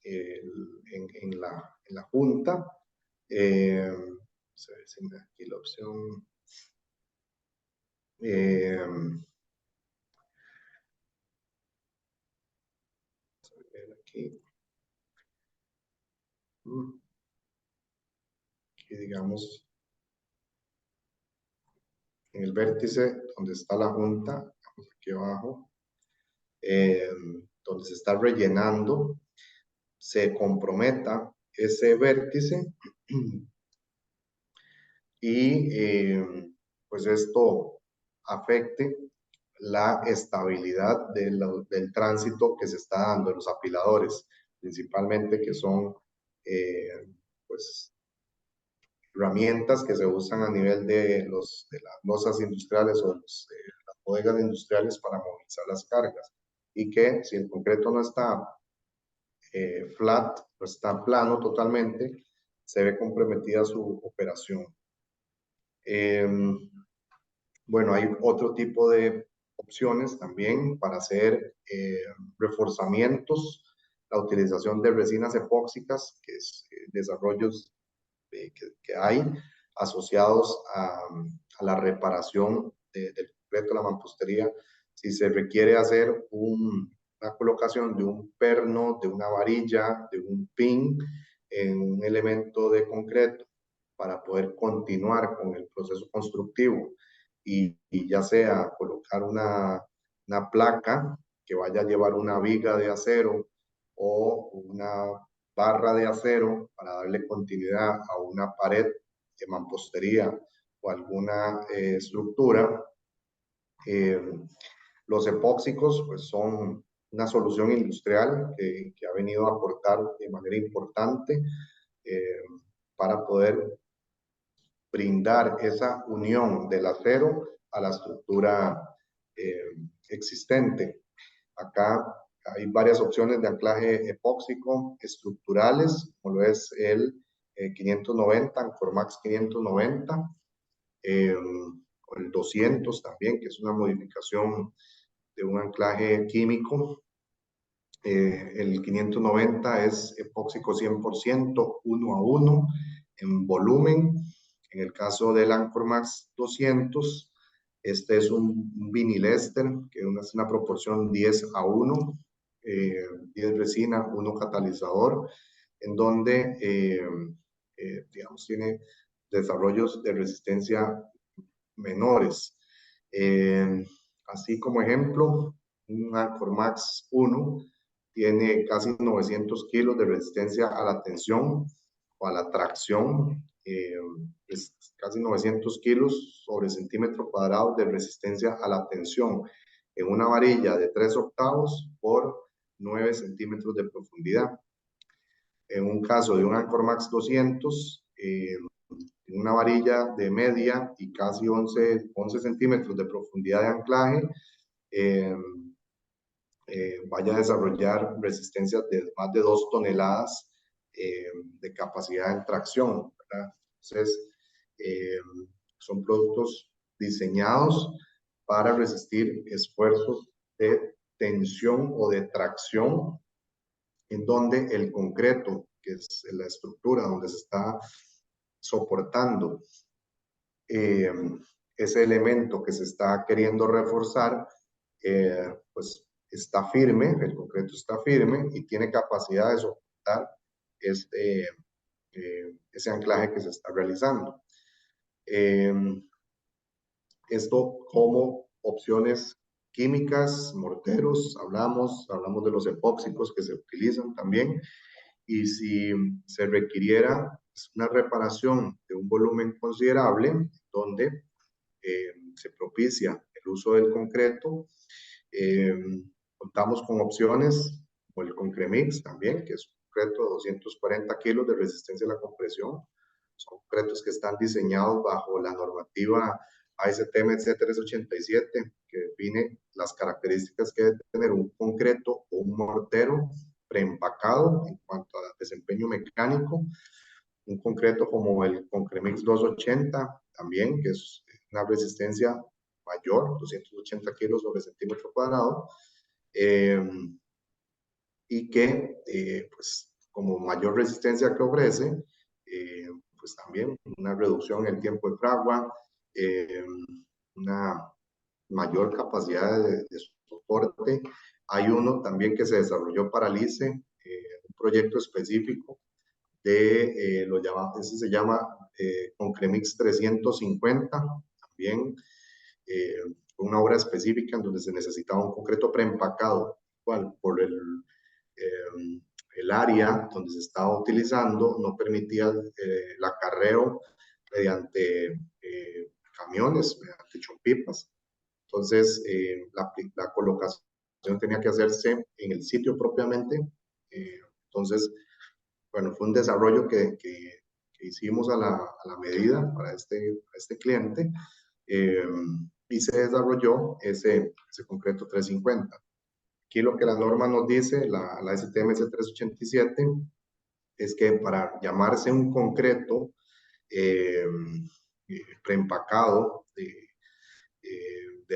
en la junta, se ve aquí la opción, aquí, aquí digamos, en el vértice donde está la junta, aquí abajo, donde se está rellenando, se comprometa ese vértice y pues esto afecte la estabilidad del tránsito que se está dando en los apiladores, principalmente que son pues herramientas que se usan a nivel de las losas industriales o las bodegas industriales para movilizar las cargas, y que si el concreto no está flat, no está plano totalmente, se ve comprometida su operación. Bueno, hay otro tipo de opciones también para hacer reforzamientos, la utilización de resinas epóxicas, que es desarrollos que hay asociados a la reparación del concreto, la mampostería. Si se requiere hacer una colocación de un perno, de una varilla, de un pin en un elemento de concreto para poder continuar con el proceso constructivo y ya sea colocar una placa que vaya a llevar una viga de acero o una barra de acero para darle continuidad a una pared de mampostería o alguna estructura. Los epóxicos pues son una solución industrial que ha venido a aportar de manera importante para poder brindar esa unión del acero a la estructura existente. Acá hay varias opciones de anclaje epóxico estructurales, como lo es el 590, Ancormax 590, o el 200 también, que es una modificación de un anclaje químico. El 590 es epóxico 100%, 1 a 1, en volumen. En el caso del Ancormax 200, Este es un vinilester, que es una proporción 10:1, 10 resina, 1 catalizador, en donde, digamos, tiene desarrollos de resistencia menores. Así como ejemplo, un Anchor Max 1 tiene casi 900 kilos de resistencia a la tensión o a la tracción, es casi 900 kilos sobre centímetro cuadrado de resistencia a la tensión en una varilla de 3/8 por 9 centímetros de profundidad. En un caso de un Anchor Max 200, en una varilla de media y casi 11 centímetros de profundidad de anclaje, vaya a desarrollar resistencias de más de 2 toneladas de capacidad de tracción, ¿verdad? Entonces, son productos diseñados para resistir esfuerzos de tensión o de tracción, en donde el concreto, que es la estructura donde se está soportando ese elemento que se está queriendo reforzar, pues está firme, el concreto está firme y tiene capacidad de soportar ese anclaje que se está realizando. Esto como opciones químicas, morteros, hablamos de los epóxicos que se utilizan también, y si se requiriera una reparación de un volumen considerable, donde se propicia el uso del concreto, contamos con opciones como el Concremix también, que es un concreto de 240 kilos de resistencia a la compresión. Son concretos que están diseñados bajo la normativa ASTM C387, que define las características que debe tener un concreto o un mortero preempacado en cuanto a desempeño mecánico. Un concreto como el Concremix 280 también, que es una resistencia mayor, 280 kilos sobre centímetro cuadrado, y que, pues, como mayor resistencia que ofrece, pues también una reducción en el tiempo de fragua, una mayor capacidad de soporte. Hay uno también que se desarrolló para LICE, un proyecto específico de, ese se llama Concremix 350, también una obra específica en donde se necesitaba un concreto preempacado, cual por el área donde se estaba utilizando no permitía el acarreo mediante camiones, mediante chompipas. Entonces, la colocación tenía que hacerse en el sitio propiamente. Entonces, bueno, fue un desarrollo que hicimos a la medida para este cliente, y se desarrolló ese concreto 350. Aquí lo que la norma nos dice, la STM 387, es que para llamarse un concreto preempacado de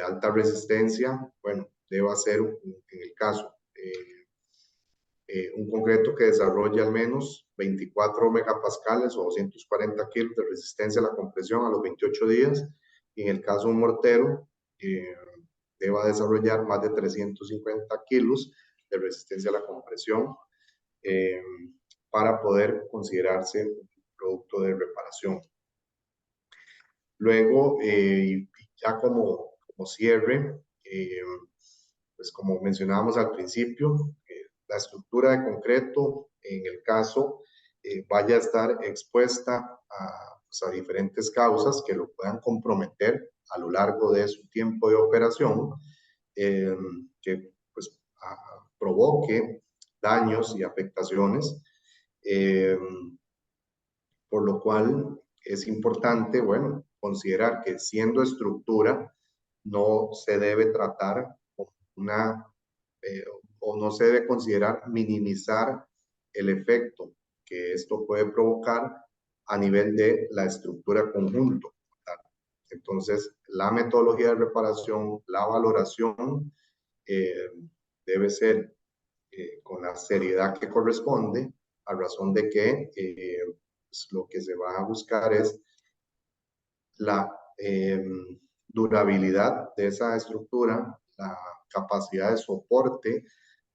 alta resistencia, bueno, debe ser, en el caso, un concreto que desarrolle al menos 24 megapascales o 240 kilos de resistencia a la compresión a los 28 días. Y en el caso de un mortero, deba desarrollar más de 350 kilos de resistencia a la compresión para poder considerarse un producto de reparación. Luego, ya como cierre, pues como mencionábamos al principio, la estructura de concreto, en el caso vaya a estar expuesta pues a diferentes causas que lo puedan comprometer a lo largo de su tiempo de operación, que pues provoque daños y afectaciones, por lo cual es importante, bueno, considerar que siendo estructura no se debe tratar como o no se debe considerar minimizar el efecto que esto puede provocar a nivel de la estructura conjunto. Entonces, la metodología de reparación, la valoración, debe ser con la seriedad que corresponde, a razón de que pues, lo que se va a buscar es la durabilidad de esa estructura, la capacidad de soporte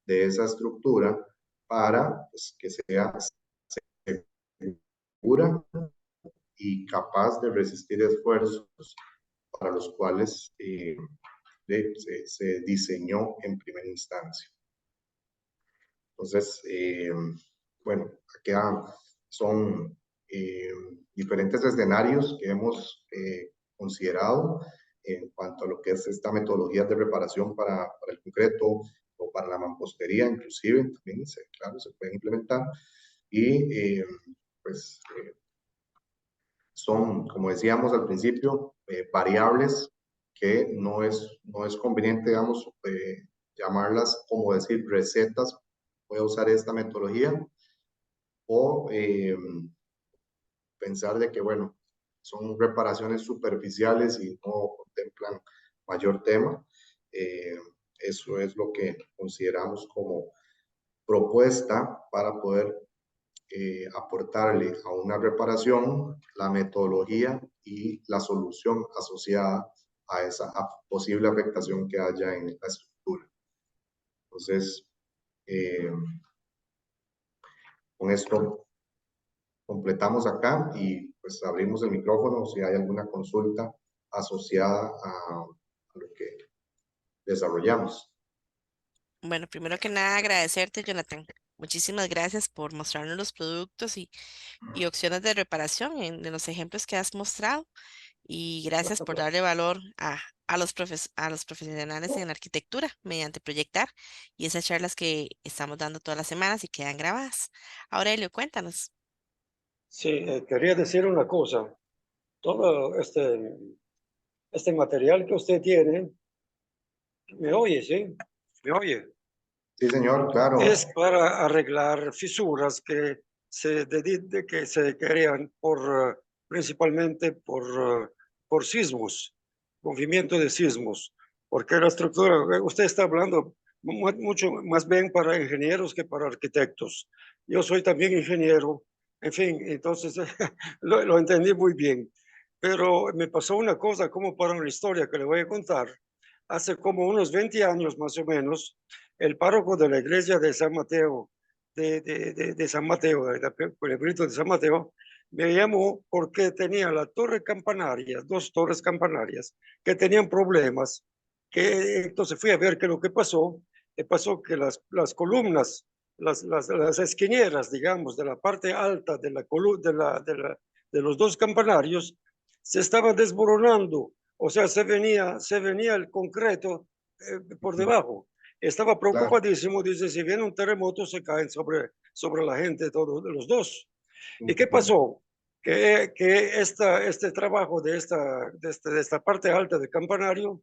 de esa estructura para pues, que sea segura y capaz de resistir esfuerzos para los cuales se diseñó en primera instancia. Entonces, bueno, aquí son diferentes escenarios que hemos considerado en cuanto a lo que es esta metodología de preparación para el concreto o para la mampostería, inclusive, también, claro, se puede implementar. Y pues son, como decíamos al principio, variables que no es conveniente, digamos, llamarlas como decir recetas. Voy a usar esta metodología o pensar de que, bueno, son reparaciones superficiales y no contemplan mayor tema. Eso es lo que consideramos como propuesta para poder aportarle a una reparación la metodología y la solución asociada a esa posible afectación que haya en la estructura. Entonces, con esto completamos acá y pues abrimos el micrófono si hay alguna consulta asociada a lo que desarrollamos. Bueno, primero que nada agradecerte, Jonathan. Muchísimas gracias por mostrarnos los productos y opciones de reparación en los ejemplos que has mostrado. Y gracias por darle valor a los profesionales en arquitectura mediante Proyectar y esas charlas que estamos dando todas las semanas y quedan grabadas. Aurelio, cuéntanos. Sí, quería decir una cosa. Todo este material que usted tiene, ¿me oye, sí? ¿Me oye? Sí, señor, claro. Es para arreglar fisuras que se crean principalmente por sismos, movimiento de sismos, porque la estructura, usted está hablando mucho más bien para ingenieros que para arquitectos. Yo soy también ingeniero, en fin, entonces lo entendí muy bien. Pero me pasó una cosa como para una historia que le voy a contar. Hace como unos 20 años más o menos, el párroco de la iglesia de San Mateo, de San Mateo, el pueblito de San Mateo, me llamó porque tenía la torre campanaria, dos torres campanarias, que tenían problemas. Entonces fui a ver qué es lo que pasó. Pasó que las columnas, las esquineras, digamos, de la parte alta de, de los dos campanarios, se estaban desmoronando. O sea, se venía el concreto por debajo. Estaba Claro. preocupadísimo, dice, si viene un terremoto se caen sobre la gente, todos los dos. ¿Y qué pasó? Que este trabajo de esta parte alta del campanario,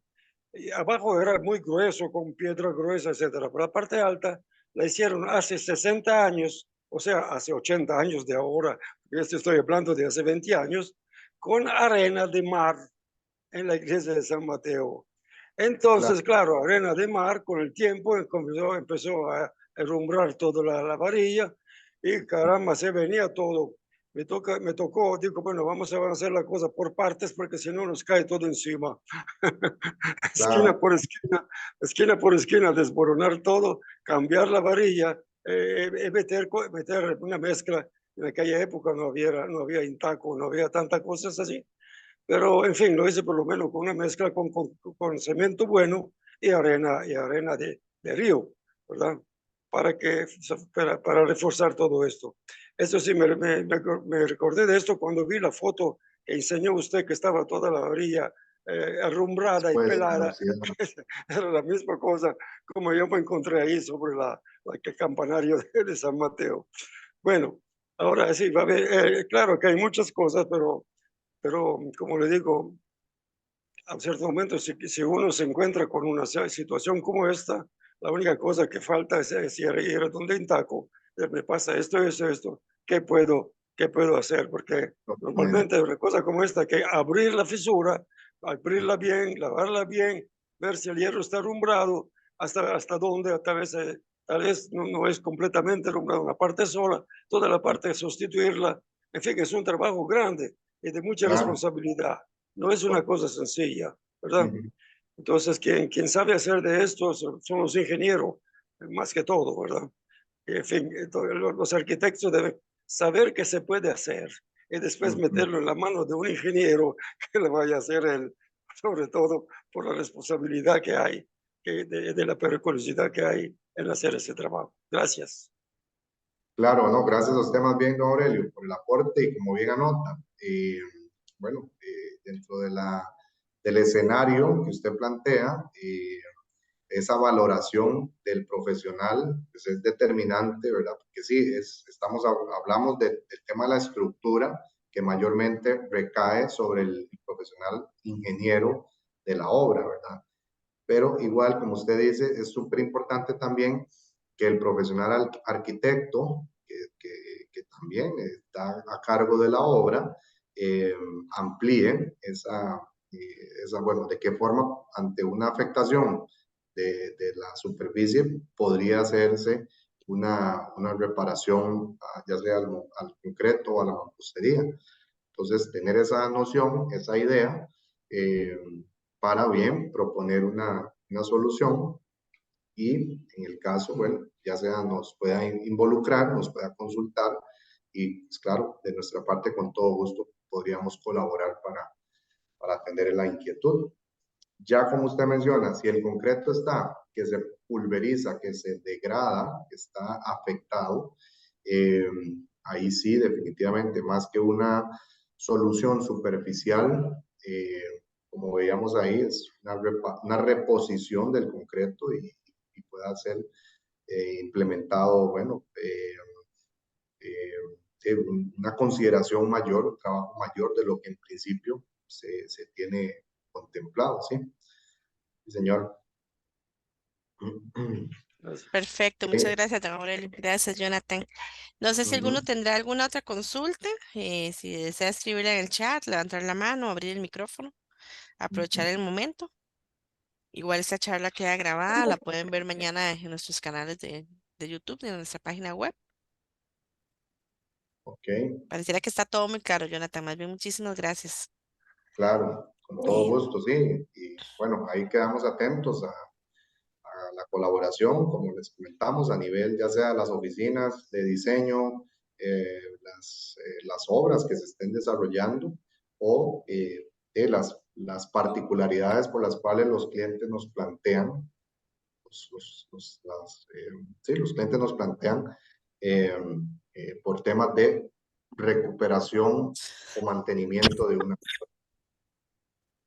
y abajo era muy grueso, con piedra gruesa, etcétera. Pero la parte alta la hicieron hace 60 años, o sea, hace 80 años de ahora, estoy hablando de hace 20 años, con arena de mar en la iglesia de San Mateo. Entonces, claro, arena de mar, con el tiempo empezó a herrumbrar toda la varilla y caramba, se venía todo. Me tocó, digo, bueno, vamos a hacer la cosa por partes porque si no nos cae todo encima. Esquina por esquina, esquina por esquina, desmoronar todo, cambiar la varilla, meter una mezcla. En aquella época no había Intaco, no había tantas cosas así. Pero, en fin, lo hice por lo menos con una mezcla con cemento bueno y arena de río, ¿verdad? Para reforzar todo esto. Eso sí, me recordé de esto cuando vi la foto que enseñó usted, que estaba toda la orilla arrumbrada y pelada. Era la misma cosa como yo me encontré ahí sobre el campanario de San Mateo. Bueno, ahora sí, va a ver, claro que hay muchas cosas, pero como le digo, a cierto momento, si uno se encuentra con una situación como esta, la única cosa que falta es ir a donde Intaco, me pasa esto, ¿qué puedo hacer? Porque normalmente una cosa como esta, hay que abrir la fisura, abrirla bien, lavarla bien, ver si el hierro está arrumbrado, hasta dónde tal vez no es completamente arrumbrado una parte sola, toda la parte sustituirla, en fin, es un trabajo grande y de mucha responsabilidad. No es una cosa sencilla. ¿verdad? Ujú. Entonces, quien sabe hacer de esto son los ingenieros, más que todo, ¿verdad? En fin, los arquitectos deben saber que se puede hacer y después Ujú. meterlo en la mano de un ingeniero que lo vaya a hacer él, sobre todo por la responsabilidad que hay, de la periculosidad que hay en hacer ese trabajo. Gracias. Claro, no, gracias a usted más bien, don Aurelio, por el aporte y como bien anota, bueno, dentro de del escenario que usted plantea, esa valoración del profesional pues es determinante, ¿verdad? Porque sí, hablamos del tema de la estructura que mayormente recae sobre el profesional ingeniero de la obra, ¿verdad? Pero igual, como usted dice, es súper importante también que el profesional arquitecto, que también está a cargo de la obra, eh, amplíe bueno, de qué forma ante una afectación de la superficie podría hacerse una reparación, ya sea al concreto o a la mampostería. Entonces, tener esa noción, esa idea, eh, para bien proponer una solución y en el caso, bueno, ya sea nos pueda involucrar, nos pueda consultar y, pues, claro, de nuestra parte, con todo gusto, podríamos colaborar para atender la inquietud. Ya como usted menciona, si el concreto está, que se pulveriza, que se degrada, que está afectado, eh, ahí sí, definitivamente, más que una solución superficial, como veíamos ahí, es una reposición del concreto y pueda ser implementado, bueno, una consideración mayor, un trabajo mayor de lo que en principio se tiene contemplado, ¿sí? Sí, señor. Gracias. Perfecto, muchas gracias, don Aurelio. Gracias, Jonathan. No sé si alguno Ujú. tendrá alguna otra consulta. Si desea escribirla en el chat, levantar la mano, abrir el micrófono, aprovechar el momento. Igual esta charla queda grabada, la pueden ver mañana en nuestros canales de YouTube, en nuestra página web. Ok, Pareciera que está todo muy claro, Jonathan. Más bien, muchísimas gracias. claro, con todo Eh, gusto, sí. Y bueno, ahí quedamos atentos a la colaboración, como les comentamos, a nivel ya sea las oficinas de diseño, las obras que se estén desarrollando o las particularidades por las cuales los clientes nos plantean, sí, los clientes nos plantean eh, por temas de recuperación o mantenimiento de una.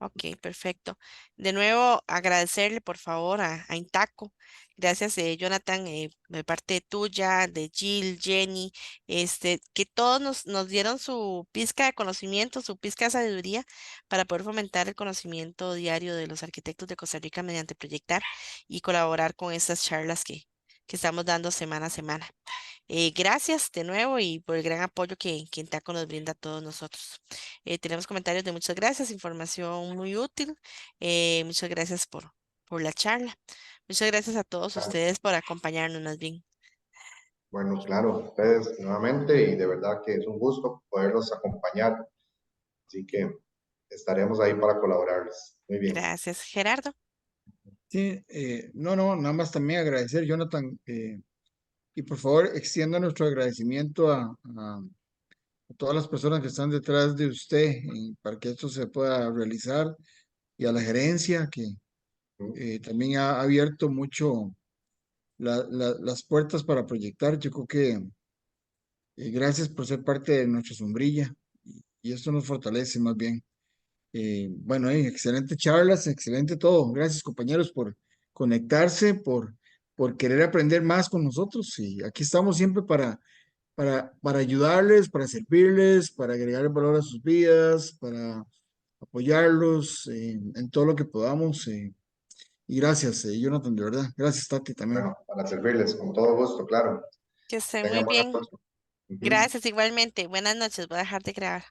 Ok, perfecto. De nuevo, agradecerle por favor a Intaco. Gracias, Jonathan, de parte tuya, de Jill, Jenny, que todos nos dieron su pizca de conocimiento, su pizca de sabiduría para poder fomentar el conocimiento diario de los arquitectos de Costa Rica mediante proyectar y colaborar con estas charlas que estamos dando semana a semana. Gracias de nuevo y por el gran apoyo que Intaco nos brinda a todos nosotros. Tenemos comentarios de muchas gracias, información muy útil. Muchas gracias por la charla. Muchas gracias a todos ustedes por acompañarnos más bien. Bueno, claro, ustedes nuevamente y de verdad que es un gusto poderlos acompañar. Así que estaremos ahí para colaborarles. Muy bien. Gracias, Gerardo. Sí, no, nada más también agradecer, Jonathan, y por favor extienda nuestro agradecimiento a todas las personas que están detrás de usted para que esto se pueda realizar y a la gerencia que también ha abierto mucho las puertas para proyectar. Yo creo que gracias por ser parte de nuestra sombrilla y esto nos fortalece más bien. Bueno, excelente charlas, excelente todo. Gracias, compañeros, por conectarse, por querer aprender más con nosotros. Y aquí estamos siempre para ayudarles, para servirles, para agregar valor a sus vidas, para apoyarlos en todo lo que podamos. Y gracias, Jonathan, de verdad. Gracias, Tati, también. Bueno, para servirles, con todo gusto, claro. Que estén muy Tengan buenas bien. noches. Ujú. Gracias igualmente. Buenas noches. Voy a dejar de grabar.